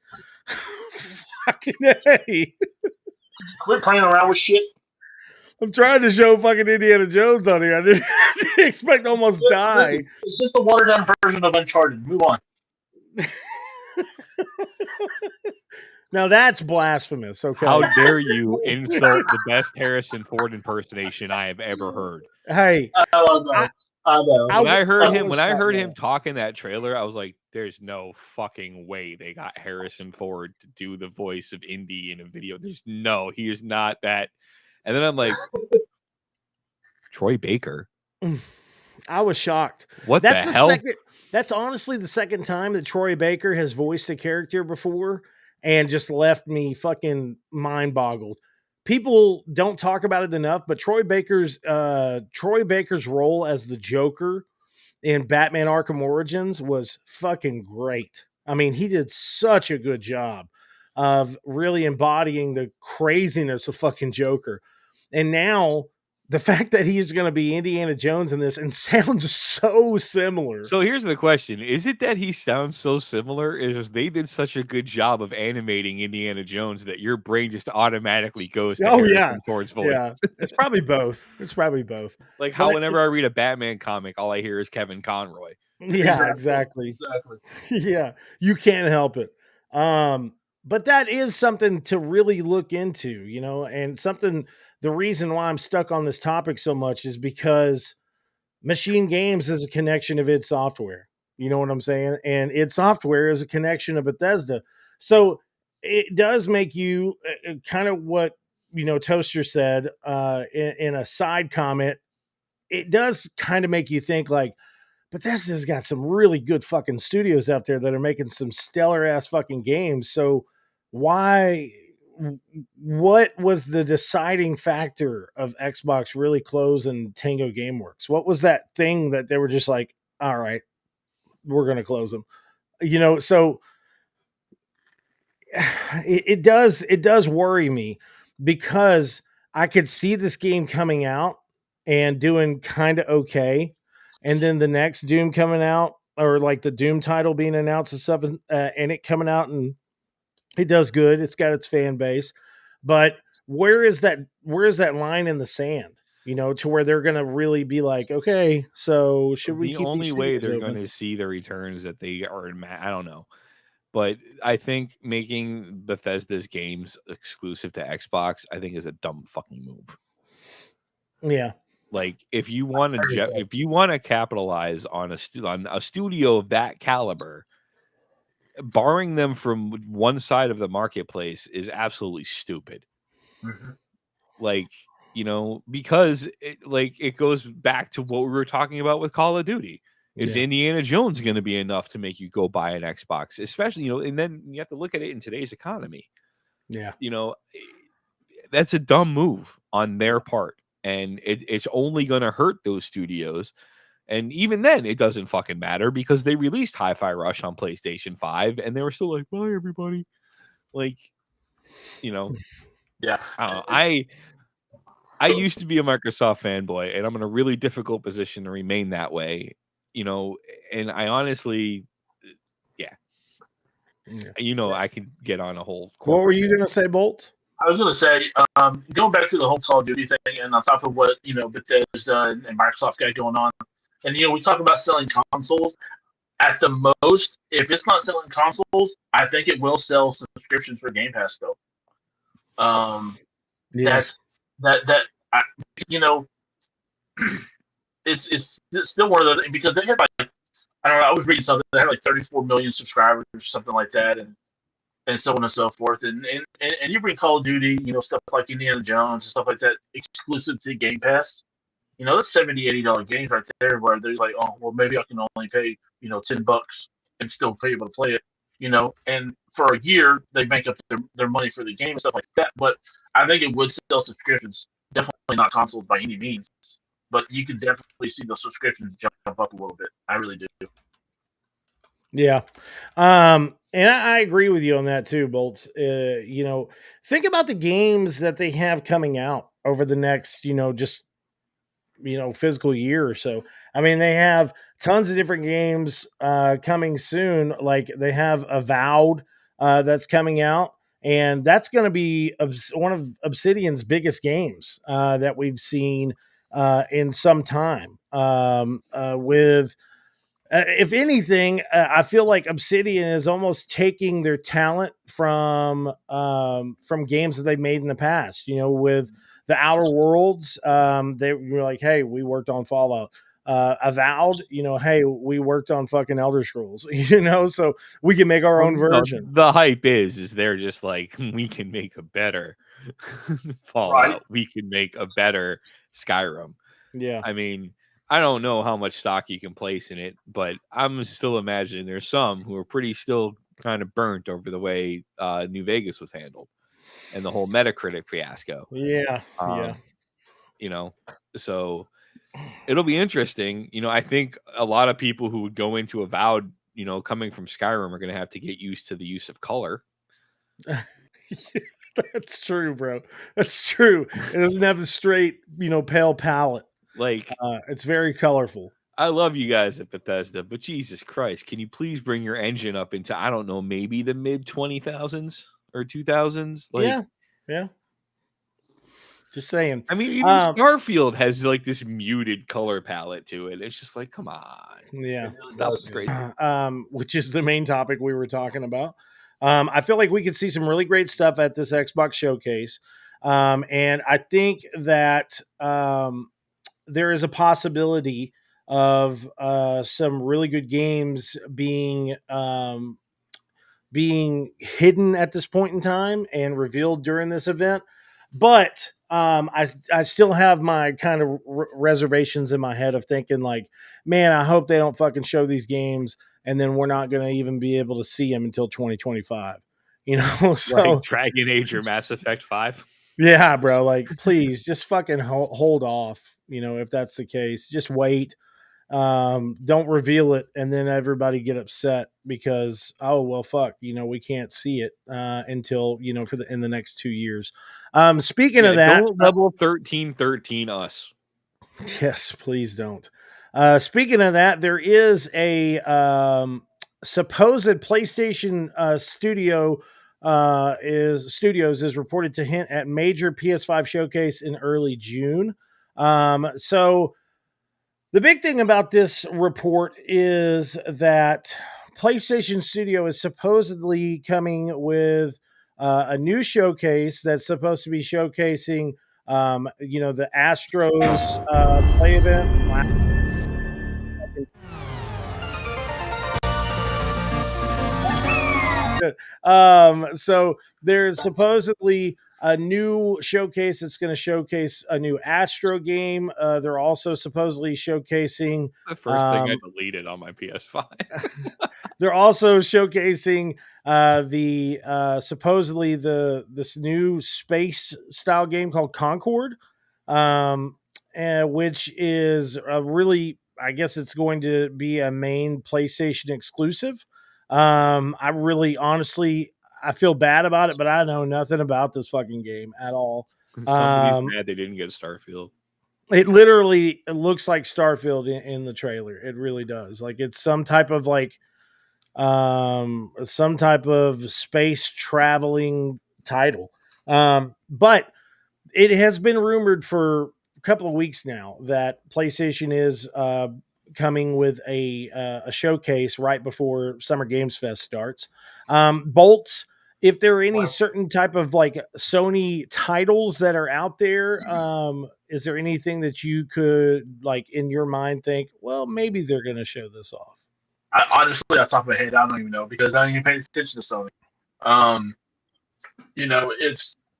Fucking A. Quit playing around with shit. I'm trying to show fucking Indiana Jones on here. I didn't expect to almost die. Listen, it's just a watered down version of Uncharted. Move on. Now that's blasphemous. Okay. How dare you insult the best Harrison Ford impersonation I have ever heard? Hey, I know. When I heard him talk in that trailer, I was like, "There's no fucking way they got Harrison Ford to do the voice of Indy in a video. He is not that." And then I'm like, Troy Baker. I was shocked. That's the hell? That's honestly the second time that Troy Baker has voiced a character before and just left me fucking mind boggled. People don't talk about it enough, but Troy Baker's role as the Joker in Batman Arkham Origins was fucking great. I mean, he did such a good job of really embodying the craziness of fucking Joker. And now the fact that he's going to be Indiana Jones in this and sounds so similar. So here's the question. Is it that he sounds so similar? Is they did such a good job of animating Indiana Jones that your brain just automatically goes to Harrison Ford's voice? Yeah, it's probably both. Like how whenever I read a Batman comic, all I hear is Kevin Conroy. Yeah, exactly. Yeah, you can't help it. But that is something to really look into, and something. The reason why I'm stuck on this topic so much is because Machine Games is a connection of id Software. You know what I'm saying? And id Software is a connection of Bethesda. So it does make you kind of what, Toaster said in a side comment. It does kind of make you think like, Bethesda's got some really good fucking studios out there that are making some stellar ass fucking games. So what was the deciding factor of Xbox really closing Tango Gameworks? What was that thing that they were just like, all right, we're going to close them? So it does worry me because I could see this game coming out and doing kind of okay, and then the next Doom coming out, or like the Doom title being announced and stuff, and it coming out and it does good. It's got its fan base, but where is that line in the sand? To where they're gonna really be like, okay, so should we The keep these only way studios they're going open? to see the returns that they are in, I don't know. But I think making Bethesda's games exclusive to Xbox, I think is a dumb fucking move. Yeah, Like if you want to capitalize on on a studio of that caliber, barring them from one side of the marketplace is absolutely stupid. Mhm. Like, because it goes back to what we were talking about with Call of Duty. Is yeah, Indiana Jones going to be enough to make you go buy an Xbox? Especially, and then you have to look at it in today's economy. yeah, You know, that's a dumb move on their part. And it's only going to hurt those studios. And even then, it doesn't fucking matter because they released Hi-Fi Rush on PlayStation 5 and they were still like, bye, everybody. Like, Yeah. I don't know. I used to be a Microsoft fanboy, and I'm in a really difficult position to remain that way, and I honestly, yeah, yeah. I could get on a whole What were corporate. you gonna say, Bolt? I was going to say, going back to the whole Call of Duty thing, and on top of what Bethesda and Microsoft got going on, and we talk about selling consoles. At the most, if it's not selling consoles, I think it will sell subscriptions for Game Pass though. Yeah, That's that I, you know, it's still one of those because they had like I don't know. I was reading something. They had like 34 million subscribers or something like that, and so on and so forth. And you bring Call of Duty, stuff like Indiana Jones and stuff like that, exclusive to Game Pass. That's $70, $80 games right there where they're like, oh, well, maybe I can only pay, $10 and still be able to play it, and for a year they make up their money for the game and stuff like that. But I think it would sell subscriptions, definitely not consoles by any means, but you can definitely see the subscriptions jump up a little bit. I really do. yeah. And I agree with you on that too, Bolts. Think about the games that they have coming out over the next, just physical year or so. I mean, they have tons of different games coming soon. Like they have Avowed that's coming out, and that's going to be one of Obsidian's biggest games that we've seen in some time. With if anything, I feel like Obsidian is almost taking their talent from games that they've made in the past. With the Outer Worlds, they were like, "Hey, we worked on Fallout." Avowed, hey, we worked on fucking Elder Scrolls, so we can make our Well, own no, version. the hype is they're just like we can make a better Right. Fallout, we can make a better Skyrim. Yeah, I mean, I don't know how much stock you can place in it, but I'm still imagining there's some who are pretty still kind of burnt over the way New Vegas was handled and the whole Metacritic fiasco. yeah, yeah. Um, you know, so it'll be interesting. I think a lot of people who would go into Avowed, coming from Skyrim, are going to have to get used to the use of color. That's true, bro. That's true. It doesn't have the straight, pale palette. Like, It's very colorful. I love you guys at Bethesda, but Jesus Christ, can you please bring your engine up into, I don't know, maybe the mid 20,000s or 2000s? Like, Yeah, yeah. Just saying. I mean, even Starfield has like this muted color palette to it. It's just like, come on, Yeah. stop with crazy. Which is the main topic we were talking about. I feel like we could see some really great stuff at this Xbox showcase. And I think that there is a possibility of some really good games being hidden at this point in time and revealed during this event. But I still have my kind of reservations in my head of thinking like, man, I hope they don't fucking show these games and then we're not going to even be able to see them until 2025. So Like Dragon Age or Mass Effect 5. yeah, bro, like please just fucking hold off. If that's the case, just wait. don't reveal it and then everybody get upset because, oh well, fuck, we can't see it until in the next 2 years. Speaking of that, don't level 1313 us. Yes, please don't. Speaking of that, there is a supposed PlayStation studios is reported to hint at major PS5 showcase in early June. So the big thing about this report is that PlayStation Studio is supposedly coming with a new showcase that's supposed to be showcasing, the Astros play event. So there's supposedly a new showcase that's going to showcase a new Astro game. They're also supposedly showcasing The first thing I deleted on my PS5. they're also showcasing the supposedly this new space style game called Concord, which is a really, I guess it's going to be a main PlayStation exclusive. I really, honestly, I feel bad about it, but I know nothing about this fucking game at all. Somebody's mad they didn't get Starfield. It literally looks like Starfield in the trailer. It really does. Like it's some type of space traveling title. But it has been rumored for a couple of weeks now that PlayStation is coming with a showcase right before Summer Games Fest starts. Bolts, if there are any certain type of like Sony titles that are out there, is there anything that you could like in your mind think, well, maybe they're going to show this off? Honestly, off the top of my head, I don't even know because I don't even pay attention to Sony.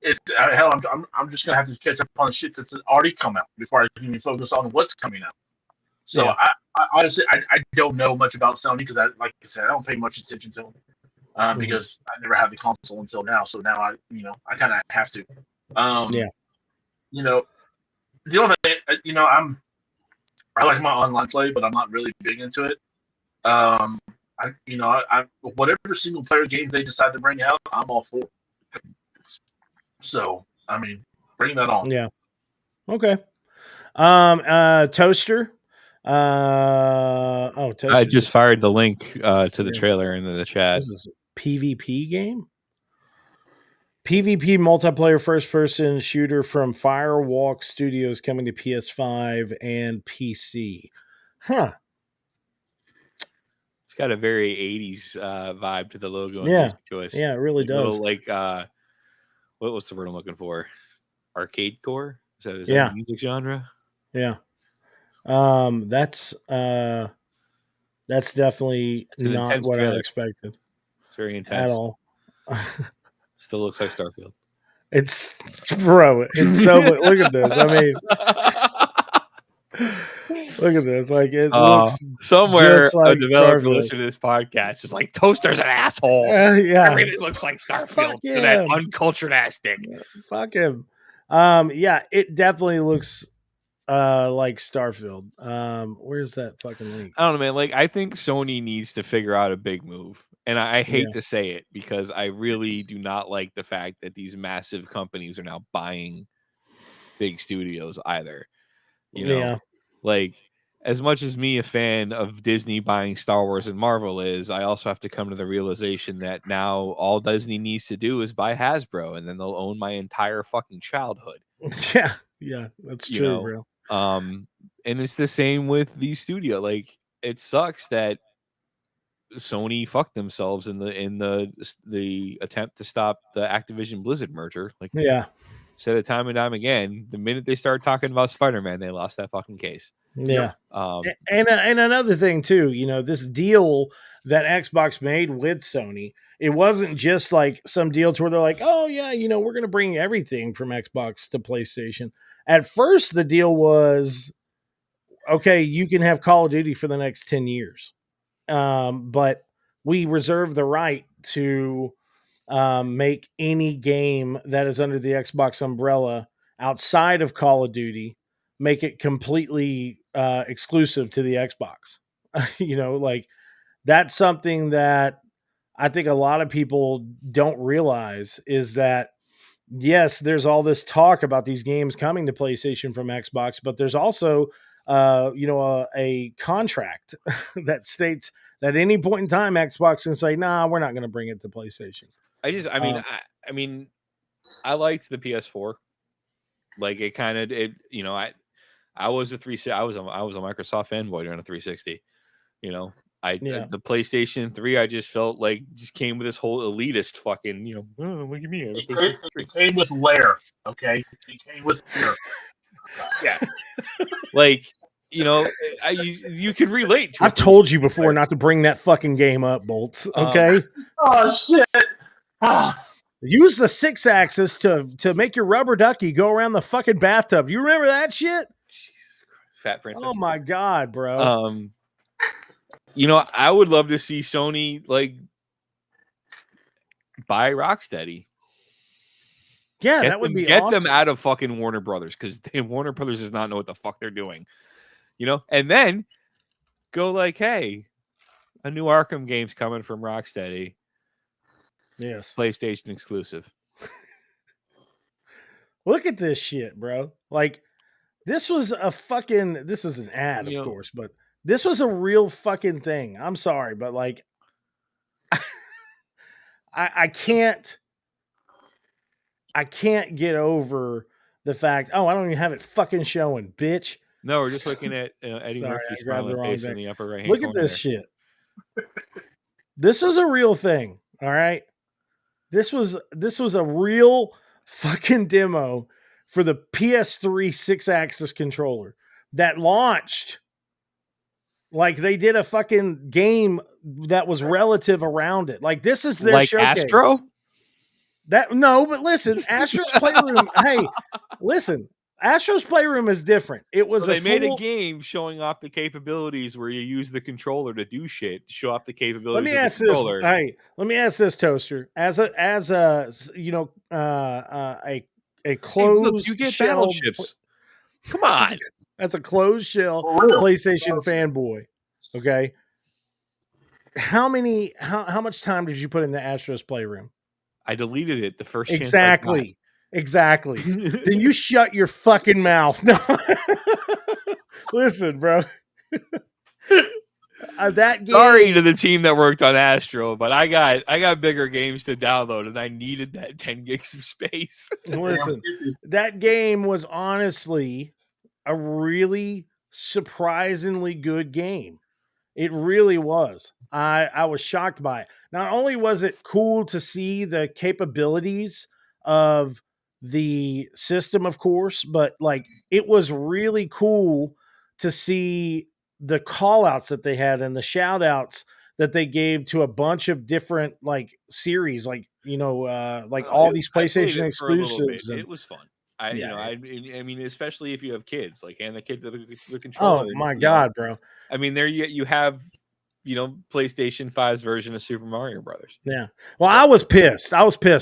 It's hell. I'm just gonna have to catch up on shit that's already come out before I can even focus on what's coming out. So Yeah. I honestly I don't know much about Sony because like I said, I don't pay much attention to them because I never had the console until now. So now I kind of have to. Yeah. The only thing, I like my online play, but I'm not really big into it. Whatever single player games they decide to bring out, I'm all for. So bring that on. Yeah. Okay. Toaster. Toaster. I just fired the link to the trailer into the chat. This is a PvP game. PvP multiplayer first-person shooter from Firewalk Studios coming to PS5 and PC. Huh. It's got a very 80s vibe to the logo and Yeah. music choice. Yeah, it really does. Little, what was the word I'm looking for? Arcade core? Is that the music genre? Yeah. That's definitely not what I expected. It's very intense. At all. Still looks like Starfield. It's so look at this. I mean, look at this. Like it looks somewhere just like a developer Starfield. listening to this podcast is like, Toaster's an asshole. Yeah. Everything looks like Starfield to that uncultured ass dick. Fuck him. Yeah, it definitely looks like Starfield. Where's that fucking link? I don't know, man. Like, I think Sony needs to figure out a big move. And I hate to say it because I really do not like the fact that these massive companies are now buying big studios either. Like, as much as me, a fan of Disney buying Star Wars and Marvel is, I also have to come to the realization that now all Disney needs to do is buy Hasbro, and then they'll own my entire fucking childhood. Yeah, that's true, bro. And it's the same with these studios. Like, it sucks that Sony fucked themselves in the attempt to stop the Activision Blizzard merger. Like, said it time and time again. The minute they started talking about Spider-Man, they lost that fucking case. Yeah. And another thing too, this deal that Xbox made with Sony, it wasn't just like some deal to where they're like, oh yeah, we're going to bring everything from Xbox to PlayStation. At first, the deal was, okay, you can have Call of Duty for the next 10 years. But we reserve the right to make any game that is under the Xbox umbrella outside of Call of Duty, make it completely exclusive to the Xbox. Like that's something that I think a lot of people don't realize is that yes, there's all this talk about these games coming to PlayStation from Xbox, but there's also a contract that states that at any point in time Xbox can say, "Nah, we're not going to bring it to PlayStation." I mean, I liked the PS4. Like it kind of I was a Microsoft fanboy during a 360. The PlayStation 3 I just felt like just came with this whole elitist fucking oh, look at me. It came with layer, okay? It came with layer. Yeah. Like you could relate to. I've told you before not to bring that fucking game up, Bolts. Okay. Oh shit. Use the 6-axis to make your rubber ducky go around the fucking bathtub. You remember that shit? Jesus Christ. Fat Princess. Oh my god, bro. I would love to see Sony like buy Rocksteady. Yeah, that would be get awesome. them out of fucking Warner Brothers because Warner Brothers does not know what the fuck they're doing. And then go like, hey, a new Arkham game's coming from Rocksteady. Yes, it's PlayStation exclusive. Look at this shit, bro. Like, this was this is an ad, of course, but this was a real fucking thing. I'm sorry, but like, I can't get over the fact, I don't even have it fucking showing, bitch. No, we're just looking at Eddie Murphy's smiling face in the upper right hand corner. Look at this shit. This is a real thing, all right? This was a real fucking demo for the PS3 6-axis controller that launched. Like they did a fucking game that was relative around it. Like this is their showcase. Astro? But listen, Astro's Playroom. Hey, listen, Astro's Playroom is different. It was they made a game showing off the capabilities where you use the controller to do shit, to show off the capabilities of the controller. Hey, let me ask this, Toaster. As a closed you get shell battleships. Come on. As a closed shell PlayStation fanboy. Okay. How much time did you put in the Astro's Playroom? I deleted it the first Exactly. Then you shut your fucking mouth. No. Listen, bro. That game. Sorry to the team that worked on Astro, but I got bigger games to download, and I needed that 10 gigs of space. Listen, that game was honestly a really surprisingly good game. It really was. I was shocked by it. Not only was it cool to see the capabilities of the system, of course, but like it was really cool to see the call outs that they had and the shout outs that they gave to a bunch of different like series, like all these PlayStation exclusives. It was fun. I mean, especially if you have kids, like hand the kid the controller. Oh my god, bro! I mean, there you have PlayStation 5's version of Super Mario Brothers. Yeah. Well, I was pissed.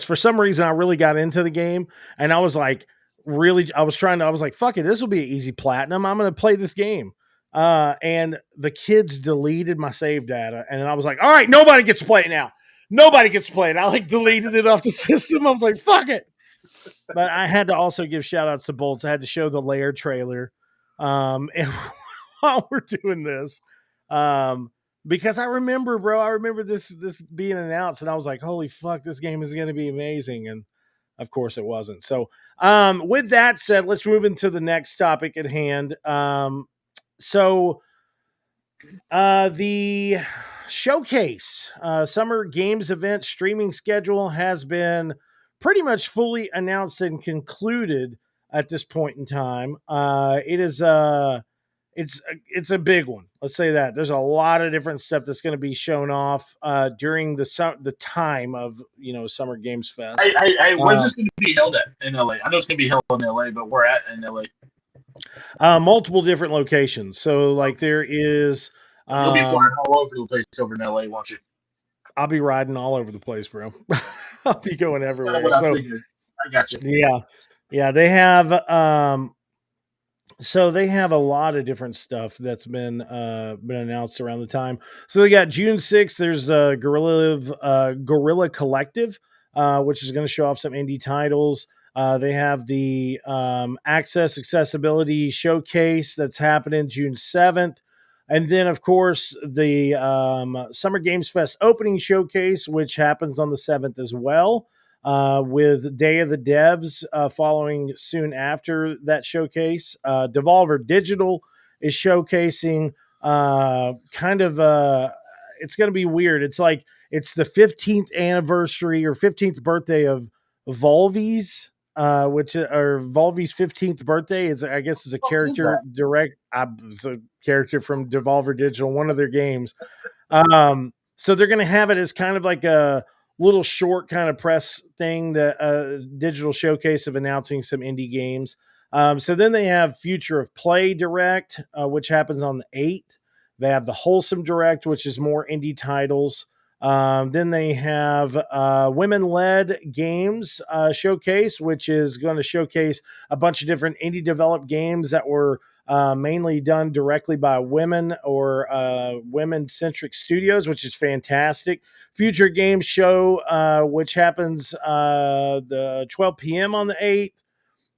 For some reason, I really got into the game, and I was like, I was like, fuck it, this will be an easy platinum. I'm going to play this game. And the kids deleted my save data, and then I was like, all right, nobody gets to play it now. Nobody gets to play it. I like deleted it off the system. I was like, fuck it. But I had to also give shout outs to Bolts. I had to show the Lair trailer. And while we're doing this, because I remember this being announced, and I was like, holy fuck, this game is going to be amazing. And of course it wasn't. So with that said, let's move into the next topic at hand. So the showcase Summer Games event streaming schedule has been pretty much fully announced and concluded at this point in time. It is it's a big one. Let's say that there's a lot of different stuff that's going to be shown off during the time of Summer Games Fest. Where's this going to be held at in LA? I know it's going to be held in LA, but where at in LA? Multiple different locations. So like there is. You'll be flying all over the place over in LA, won't you? I'll be riding all over the place, bro. I'll be going everywhere. I got you. Yeah. They have So they have a lot of different stuff that's been announced around the time. So they got June 6th. There's Gorilla Collective, which is going to show off some indie titles. They have the Accessibility Showcase that's happening June 7th. And then, of course, the Summer Games Fest opening showcase, which happens on the 7th as well, with Day of the Devs following soon after that showcase. Devolver Digital is showcasing it's going to be weird. It's like it's the 15th anniversary or 15th birthday of Volvi's. Which are Volvi's 15th birthday is, I guess, is a character it's a character from Devolver Digital, one of their games. So they're going to have it as kind of like a little short kind of press thing, that digital showcase of announcing some indie games. So then they have Future of Play Direct, which happens on the 8th. They have the Wholesome Direct, which is more indie titles. Then they have Women-Led Games Showcase, which is going to showcase a bunch of different indie developed games that were mainly done directly by women or women-centric studios, which is fantastic. Future Games Show, which happens the 12 p.m. on the 8th.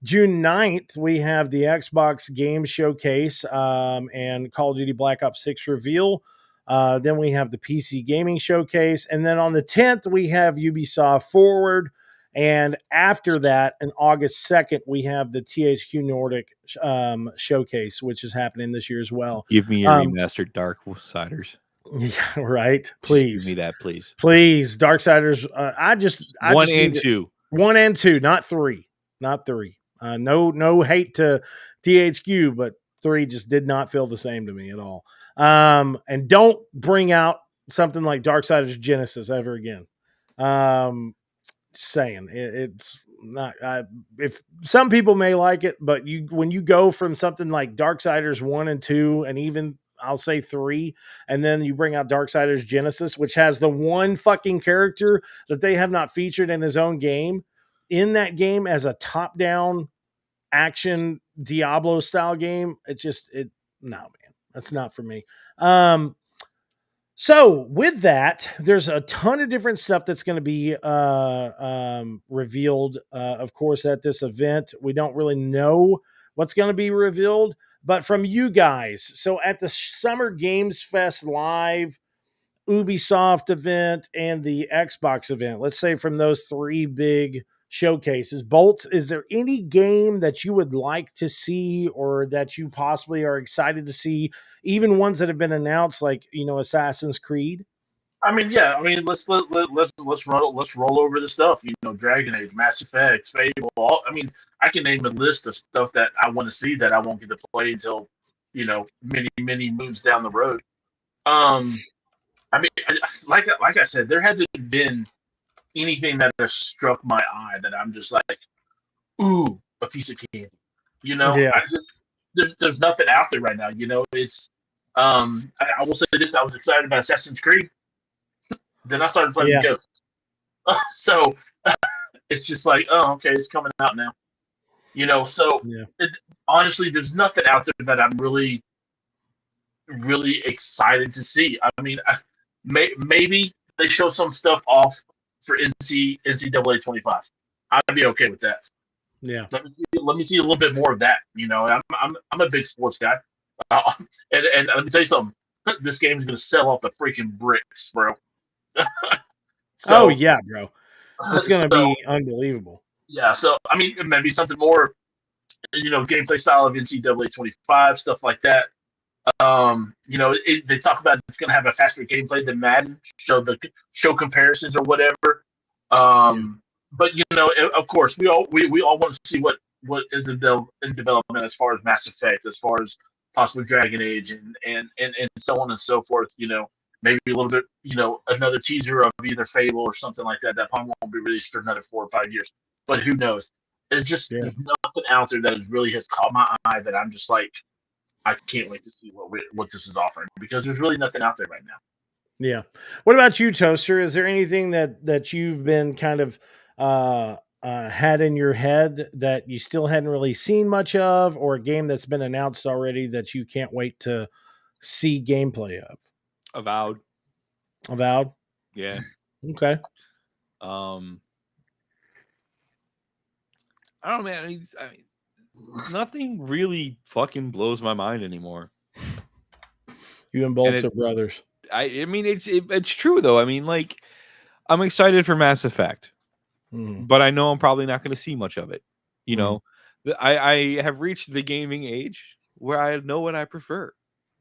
June 9th, we have the Xbox Game Showcase and Call of Duty Black Ops 6 reveal. Then we have the PC Gaming Showcase. And then on the 10th, we have Ubisoft Forward. And after that, on August 2nd, we have the THQ Nordic Showcase, which is happening this year as well. Give me your remastered Darksiders. Yeah, right. Please. Just give me that, please. Please. Darksiders. One and two. 1 and 2, not 3. Not 3. No hate to THQ, but 3 just did not feel the same to me at all. And don't bring out something like Darksiders Genesis ever again. Just saying, it's not. If some people may like it, but when you go from something like Darksiders 1 and 2, and even I'll say 3, and then you bring out Darksiders Genesis, which has the one fucking character that they have not featured in his own game, in that game as a top-down action Diablo style game, no, man, that's not for me. So with that, there's a ton of different stuff that's going to be revealed, of course, at this event. We don't really know what's going to be revealed, but from you guys, so at the Summer Games Fest Live, Ubisoft event, and the Xbox event, let's say from those 3 big showcases, Bolts, is there any game that you would like to see or that you possibly are excited to see, even ones that have been announced, like, Assassin's Creed? I mean, yeah. I mean, let's roll over the stuff. Dragon Age, Mass Effect, Fable. I can name a list of stuff that I want to see that I won't get to play until many moons down the road. I mean, like I said, there hasn't been anything that has struck my eye that I'm just like, ooh, a piece of candy. Yeah. There's nothing out there right now. It's I will say this: I was excited about Assassin's Creed. Then I started playing Ghost. So it's just like, oh, okay, it's coming out now. So honestly, there's nothing out there that I'm really, really excited to see. I mean, maybe they show some stuff off for NCAA 25. I'd be okay with that. Yeah. Let me see a little bit more of that. I'm a big sports guy, and let me tell you something. This game's gonna sell off the freaking bricks, bro. Oh yeah, bro. It's gonna be unbelievable. Yeah. So I mean, maybe something more, gameplay style of NCAA 25, stuff like that. They talk about it's going to have a faster gameplay than Madden, show comparisons or whatever. But of course, we all want to see what is in development as far as Mass Effect, as far as possibly Dragon Age, and so on and so forth. Maybe a little bit, another teaser of either Fable or something like that. That probably won't be released for another 4 or 5 years. But who knows? It's just there's nothing out there that really has caught my eye that I'm just like, I can't wait to see what this is offering, because there's really nothing out there right now. Yeah. What about you, Toaster? Is there anything that you've been kind of had in your head that you still hadn't really seen much of, or a game that's been announced already that you can't wait to see gameplay of? Avowed. Avowed? Yeah. Okay. I don't know, man. Nothing really fucking blows my mind anymore. You and Bolts are brothers. I mean, it's true though. I mean, like, I'm excited for Mass Effect, but I know I'm probably not going to see much of it. You know, I have reached the gaming age where I know what I prefer.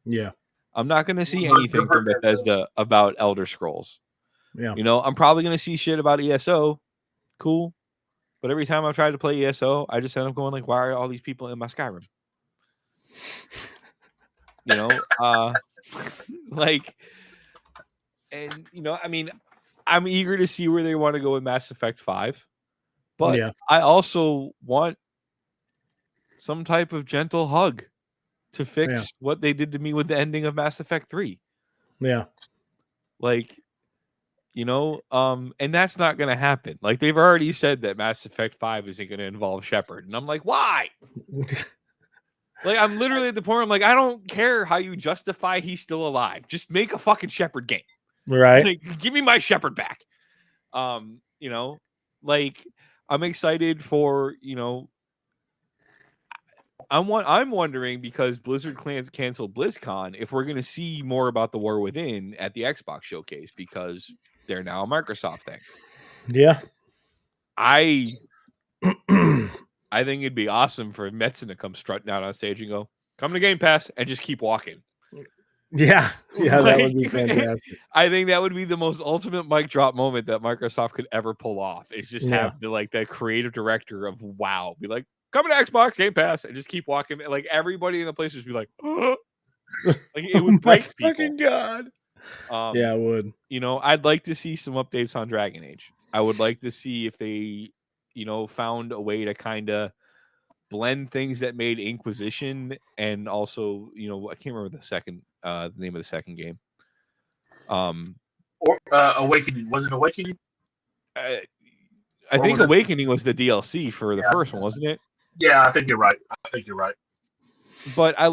Yeah. I'm not going to see anything from Bethesda about Elder Scrolls. Yeah. You know, I'm probably going to see shit about ESO. Cool. But every time I've tried to play ESO, I just end up going like, why are all these people in my Skyrim? You know, like, and you know, I mean, I'm eager to see where they want to go with Mass Effect 5. But Yeah. I also want some type of gentle hug to fix what they did to me with the ending of Mass Effect 3. Yeah. Like, you know, and that's not going to happen. Like, they've already said that Mass Effect 5 isn't going to involve Shepard. And I'm like, why? Like, I'm literally at the point where I'm like, I don't care how you justify he's still alive. Just make a fucking Shepard game. Right. Like, give me my Shepard back. You know, like, I'm excited for, you know, I'm wondering, because Blizzard canceled BlizzCon, if we're going to see more about the War Within at the Xbox showcase, because they're now a Microsoft thing. Yeah. I think it'd be awesome for Metzen to come strutting out on stage and go, "Come to Game Pass," and just keep walking. Yeah. Yeah, that would be fantastic. I think that would be the most ultimate mic drop moment that Microsoft could ever pull off. Is just have the creative director of WoW be like, "Coming to Xbox Game Pass," and just keep walking. Like, everybody in the place would be like, "Oh." Like, it would break people. Fucking God. Yeah, it would. You know, I'd like to see some updates on Dragon Age. I would like to see if they, you know, found a way to kind of blend things that made Inquisition, and also, you know, I can't remember the name of the second game. Awakening. Was it Awakening? I think Awakening was the DLC for the first one, wasn't it? Yeah, I think you're right. But I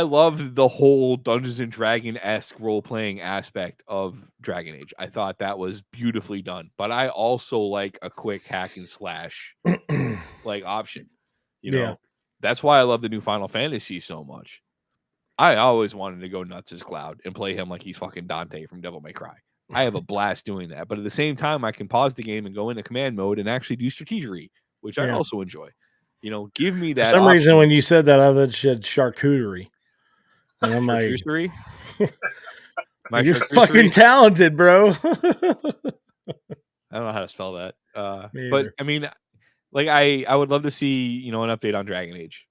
love the whole Dungeons and Dragon-esque role-playing aspect of Dragon Age. I thought that was beautifully done. But I also like a quick hack and slash like option. You know, that's why I love the new Final Fantasy so much. I always wanted to go nuts as Cloud and play him like he's fucking Dante from Devil May Cry. I have a blast doing that. But at the same time, I can pause the game and go into command mode and actually do strategy, which I also enjoy. You know, give me that. For some reason, when you said that, I thought you said charcuterie. And I'm like, you're fucking talented, bro. I don't know how to spell that. But I mean, like, I would love to see, you know, an update on Dragon Age.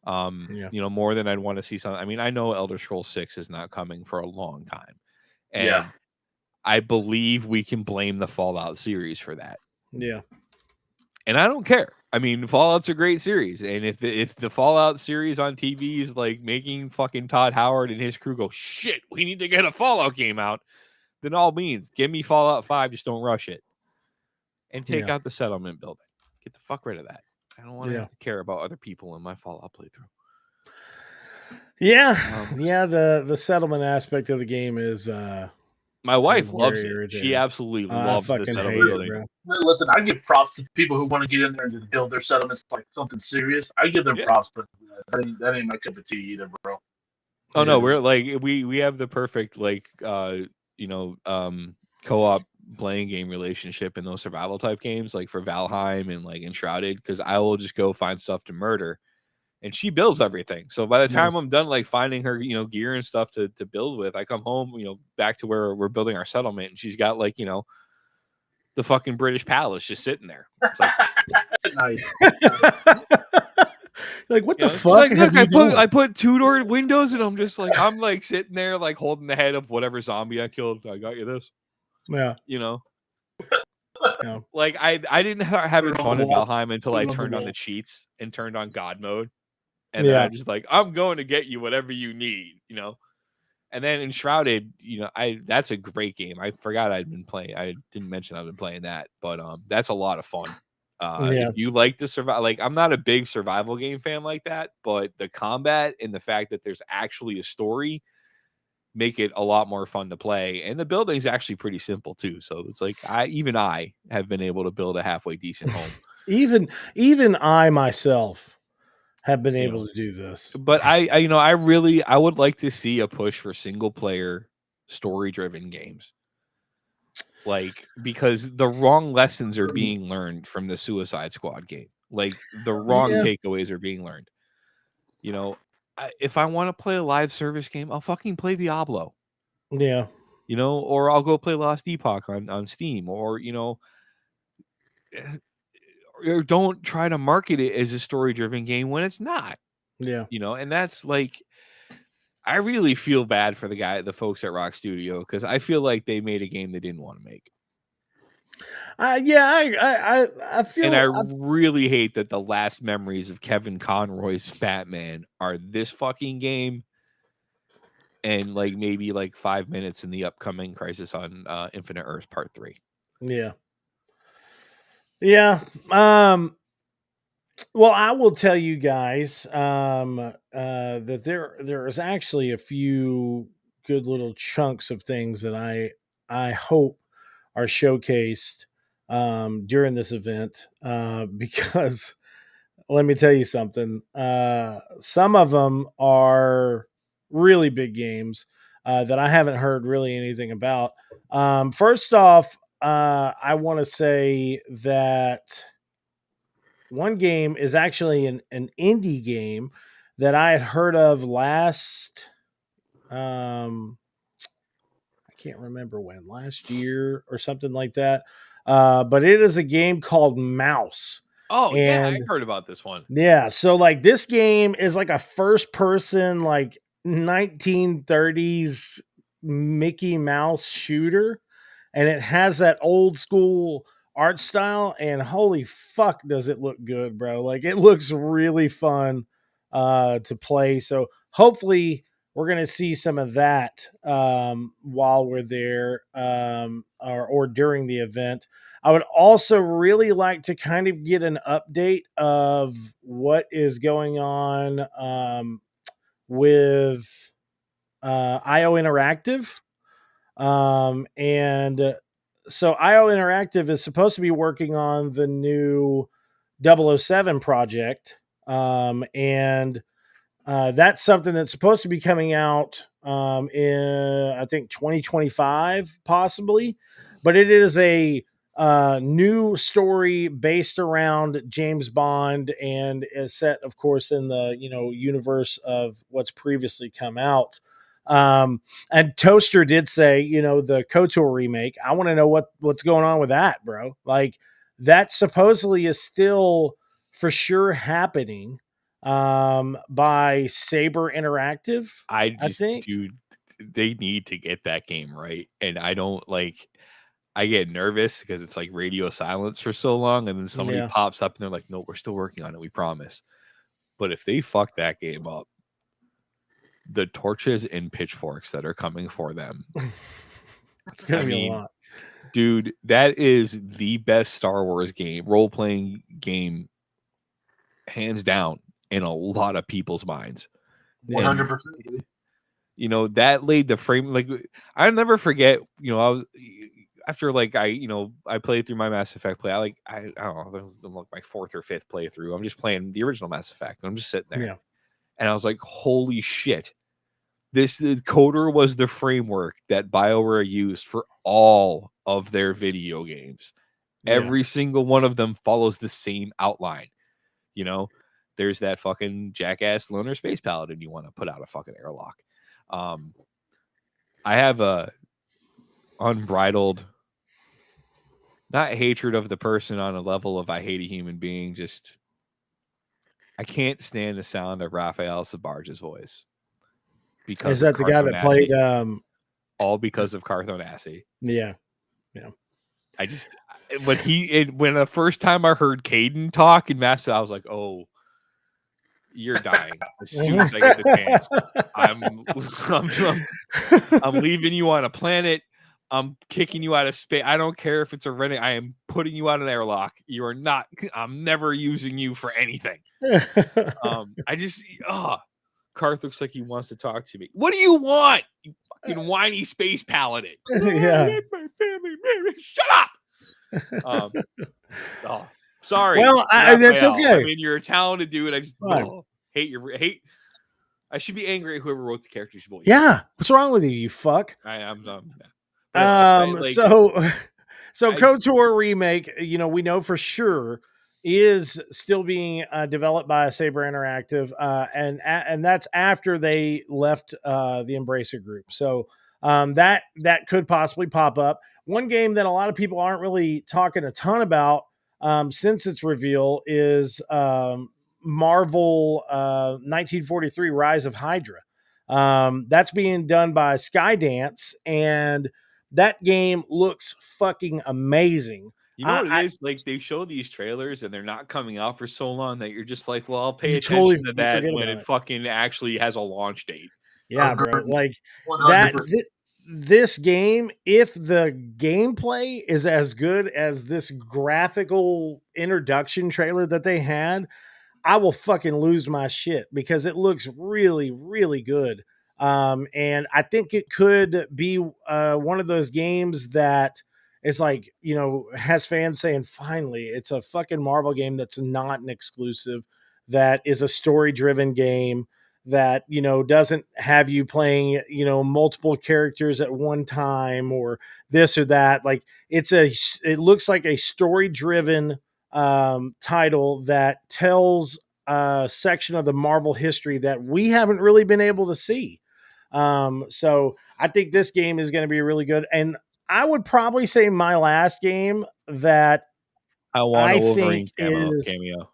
You know, more than I'd want to see something. I mean, I know Elder Scrolls 6 is not coming for a long time. And I believe we can blame the Fallout series for that. Yeah. And I don't care. I mean, Fallout's a great series, and if the Fallout series on TV is like making fucking Todd Howard and his crew go, shit, we need to get a Fallout game out, then all means, give me Fallout 5, just don't rush it. And take out the settlement building. Get the fuck rid of that. I don't want to have to care about other people in my Fallout playthrough. Yeah. The settlement aspect of the game is my wife loves it. She absolutely loves the settlement building. Listen, I give props to people who want to get in there and just build their settlements like something serious. I give them props, but that ain't my cup of tea either, bro. Oh no, we're like we have the perfect like you know co-op playing game relationship in those survival type games, like for Valheim and like Enshrouded, because I will just go find stuff to murder. And she builds everything. So by the time I'm done, like finding her, you know, gear and stuff to build with, I come home, you know, back to where we're building our settlement, and she's got like, you know, the fucking British palace just sitting there. It's like, nice. Like, what the fuck? Like, look, I put 2-door windows, and I'm just like, I'm like sitting there, like holding the head of whatever zombie I killed. I got you this. Yeah. You know. Yeah. Like I didn't have it fun in Valheim until I turned on the cheats and turned on God mode. And then I'm just like, I'm going to get you whatever you need, you know? And then Enshrouded, that's a great game. I forgot I'd been playing. I didn't mention I've been playing that, but that's a lot of fun. If you like to survive, like I'm not a big survival game fan like that, but the combat and the fact that there's actually a story make it a lot more fun to play. And the building is actually pretty simple too. So it's like I have been able to build a halfway decent home. even I myself have been able to do this. But I would like to see a push for single player story driven games. Like, because the wrong lessons are being learned from the Suicide Squad game. Like, the wrong takeaways are being learned. If I want to play a live service game, I'll fucking play Diablo. Yeah. Or I'll go play Lost Epoch on Steam, or don't try to market it as a story driven game when it's not. Yeah. And that's like, I really feel bad for the folks at Rock Studio, because I feel like they made a game they didn't want to make. I feel, and I really hate that the last memories of Kevin Conroy's Batman are this fucking game, and like maybe like 5 minutes in the upcoming Crisis on Infinite Earths Part 3. Yeah. Well, I will tell you guys that there is actually a few good little chunks of things that I hope are showcased during this event because let me tell you something. Some of them are really big games that I haven't heard really anything about. First off, I want to say that one game is actually an indie game that I had heard of last I can't remember when, last year or something like that. But it is a game called Mouse. Oh, yeah, I heard about this one. Yeah, so like this game is like a first person like 1930s Mickey Mouse shooter, and it has that old school art style, and holy fuck does it look good, bro. Like it looks really fun to play. So hopefully we're gonna see some of that while we're there or during the event. I would also really like to kind of get an update of what is going on with IO Interactive. And so IO Interactive is supposed to be working on the new 007 project. And that's something that's supposed to be coming out in, I think, 2025, possibly. But it is a new story based around James Bond and is set, of course, in the universe of what's previously come out. And Toaster did say, the KOTOR remake. I want to know what's going on with that, bro. Like that supposedly is still for sure happening by Saber Interactive. I think, dude, they need to get that game right. And I get nervous because it's like radio silence for so long, and then somebody pops up and they're like, "No, we're still working on it. We promise." But if they fuck that game up, the torches and pitchforks that are coming for them, it's gonna be a lot. Dude, that is the best Star Wars game, role-playing game, hands down, in a lot of people's minds. 100%. That laid the frame. Like, I'll never forget, I was after like I played through my Mass Effect play. I don't know, this was like my 4th or 5th playthrough. I'm just playing the original Mass Effect, and I'm just sitting there, and I was like, holy shit. The coder was the framework that BioWare used for all of their video games. Every single one of them follows the same outline. There's that fucking jackass loner space paladin you want to put out a fucking airlock. I have a unbridled, not hatred of the person on a level of I hate a human being, just I can't stand the sound of Raphael Sabarge's voice. Because is that the guy that played all because of Carthonassi? Yeah. I just when the first time I heard Caden talk in Mass, I was like, oh, you're dying as soon as I get the chance. I'm leaving you on a planet. I'm kicking you out of space. I don't care if it's a renting. I am putting you out an airlock. You are not. I'm never using you for anything. I just. Karth looks like he wants to talk to me. What do you want? You fucking whiny space paladin. Yeah. Let my family marry. Shut up. Sorry. Well, that's okay. I mean, you're a talented dude. I just hate. I should be angry at whoever wrote the character's voice. Yeah. What's wrong with you, you fuck? I'm So KOTOR remake, we know for sure is still being developed by Saber Interactive, and that's after they left the Embracer Group. So that could possibly pop up. One game that a lot of people aren't really talking a ton about since its reveal is Marvel 1943 Rise of Hydra. That's being done by Skydance, and that game looks fucking amazing. You know what it is? Like, they show these trailers and they're not coming out for so long that you're just like, well, I'll pay attention to that when it fucking actually has a launch date. Yeah, bro. Like 100%. This game, if the gameplay is as good as this graphical introduction trailer that they had, I will fucking lose my shit because it looks really, really good. And I think it could be one of those games that is like, has fans saying, finally, it's a fucking Marvel game that's not an exclusive, that is a story-driven game, that, doesn't have you playing, multiple characters at one time or this or that. Like, it looks like a story-driven title that tells a section of the Marvel history that we haven't really been able to see. So I think this game is going to be really good. And I would probably say my last game that I think cameo.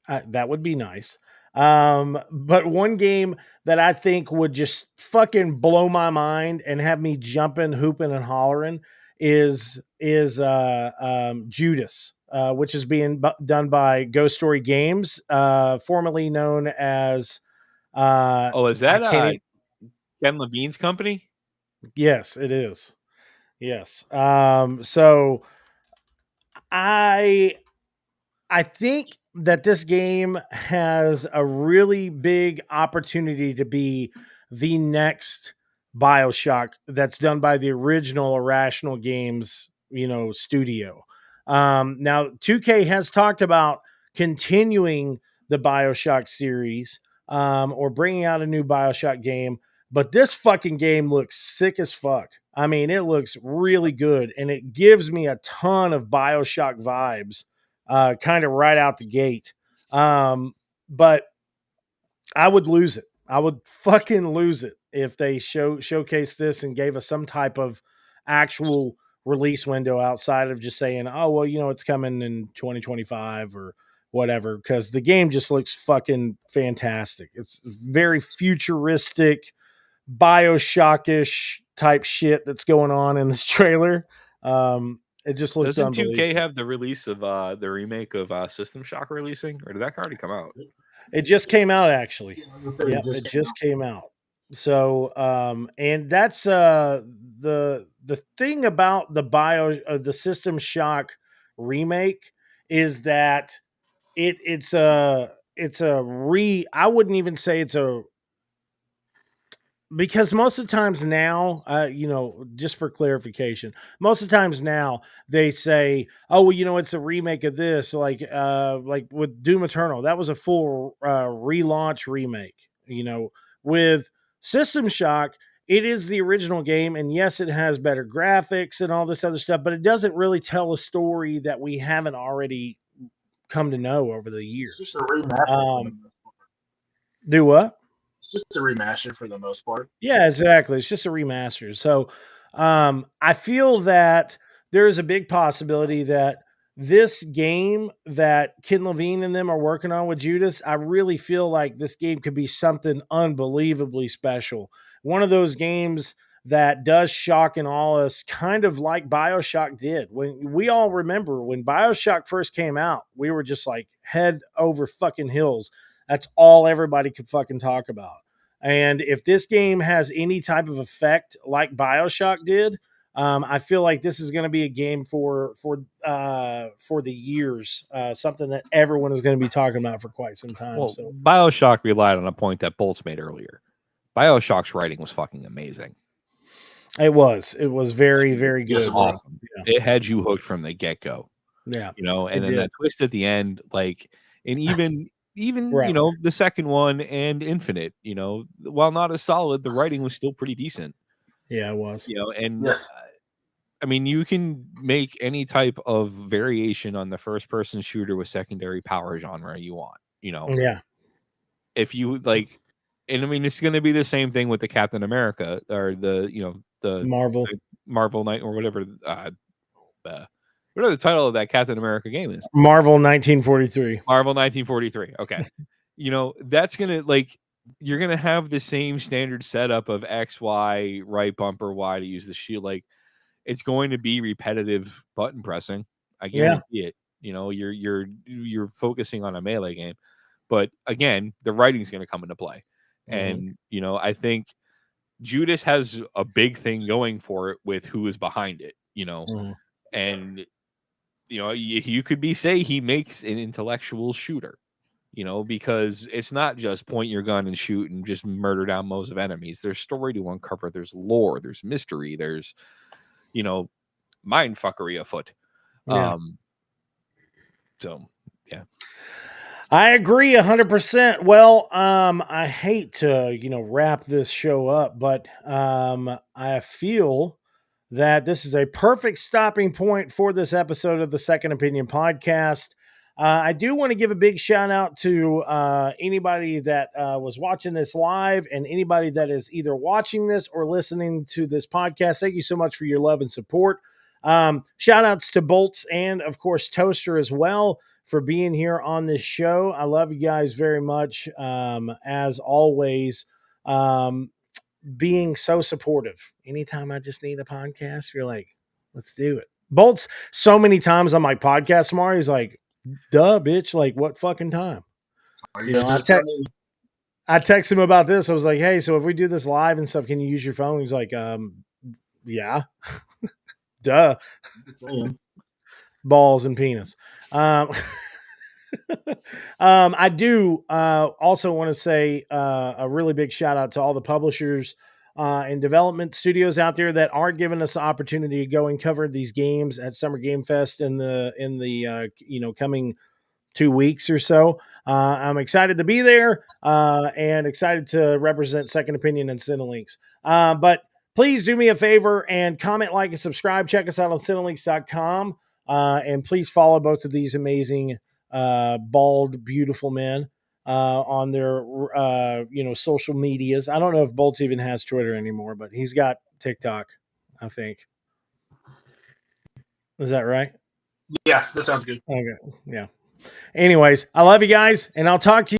That would be nice. But one game that I think would just fucking blow my mind and have me jumping, hooping, and hollering is Judas, which is being done by Ghost Story Games, formerly known as. Is that Ken Levine's company? Yes, it is. Yes. So I think that this game has a really big opportunity to be the next BioShock that's done by the original Irrational Games, studio. Now 2K has talked about continuing the BioShock series, or bringing out a new BioShock game, but this fucking game looks sick as fuck. I mean, it looks really good, and it gives me a ton of BioShock vibes. Kind of right out the gate. But I would lose it. I would fucking lose it if they showcase this and gave us some type of actual release window outside of just saying, oh, well, it's coming in 2025 or whatever, because the game just looks fucking fantastic. It's very futuristic, BioShock-ish type shit that's going on in this trailer. It just looks unbelievable. Doesn't 2K have the release of the remake of System Shock releasing, or did that already come out? It just came out, actually. Yeah, it just came out. So, and that's the thing about the System Shock remake is that I wouldn't even say it's a. Because most of the times now, just for clarification, most of the times now they say, oh, well, it's a remake of this, like with Doom Eternal. That was a full relaunch remake. With System Shock, it is the original game. And yes, it has better graphics and all this other stuff, but it doesn't really tell a story that we haven't already come to know over the years. It's just a remaster. Do what? Just a remaster for the most part. Yeah, exactly. It's just a remaster. So I feel that there is a big possibility that this game that Ken Levine and them are working on with Judas, I really feel like this game could be something unbelievably special. One of those games that does shock and awe us, kind of like BioShock did. When we all remember when BioShock first came out, we were just like head over fucking hills. That's all everybody could fucking talk about. And if this game has any type of effect like BioShock did, I feel like this is going to be a game for the years, something that everyone is going to be talking about for quite some time. Well, So BioShock relied on a point that Bolts made earlier. BioShock's writing was fucking amazing. it was very, very good. Awesome. Yeah. It had you hooked from the get-go. Yeah. You know, and It then did. that twist at the end, like, and even Right. you know, the second one and Infinite, you know, while not as solid, the writing was still pretty decent. Yeah, it was. You know, and Yes. I mean, you can make any type of variation on the first-person shooter with secondary power genre you want. You know, Yeah. if you like, and I mean, it's going to be the same thing with the Captain America or the, you know, the Marvel. Marvel Knight or whatever. Whatever the title of that Captain America game is. Marvel 1943. Marvel 1943. Okay. You know, that's going to like, you're going to have the same standard setup of X, Y, right bumper, Y to use the shield. Like, it's going to be repetitive button pressing. I guarantee it. You know, you're focusing on a melee game. But again, the writing's going to come into play. And, you know, I think Judas has a big thing going for it with who is behind it, you know, and, you know, you could say he makes an intellectual shooter, you know, because it's not just point your gun and shoot and just murder down mows of enemies. There's story to uncover. There's lore. There's mystery. There's, you know, mind fuckery afoot. Yeah. So, yeah. I agree 100%. Well, I hate to, wrap this show up, but I feel that this is a perfect stopping point for this episode of the Second Opinion podcast. I do want to give a big shout out to anybody that was watching this live and anybody that is either watching this or listening to this podcast. Thank you so much for your love and support. Shout outs to Bolts and, of course, Toaster as well for being here on this show. I love you guys very much. As always, being so supportive. Anytime I just need a podcast, you're like, let's do it. Bolts, so many times on my podcast tomorrow, he's like, duh, bitch, like what fucking time? I text him about this. I was like, hey, so if we do this live and stuff, can you use your phone? He's like, yeah. Duh. Balls and penis. I do also want to say a really big shout out to all the publishers and development studios out there that are giving us the opportunity to go and cover these games at Summer Game Fest in the coming 2 weeks or so. I'm excited to be there and excited to represent Second Opinion and Cinelinks. But please do me a favor and comment, like, and subscribe. Check us out on cinelinks.com. And please follow both of these amazing bald, beautiful men on their social medias. I don't know if Bolts even has Twitter anymore, but he's got TikTok, I think. Is that right? Yeah, that sounds good. Okay. Yeah. Anyways, I love you guys, and I'll talk to you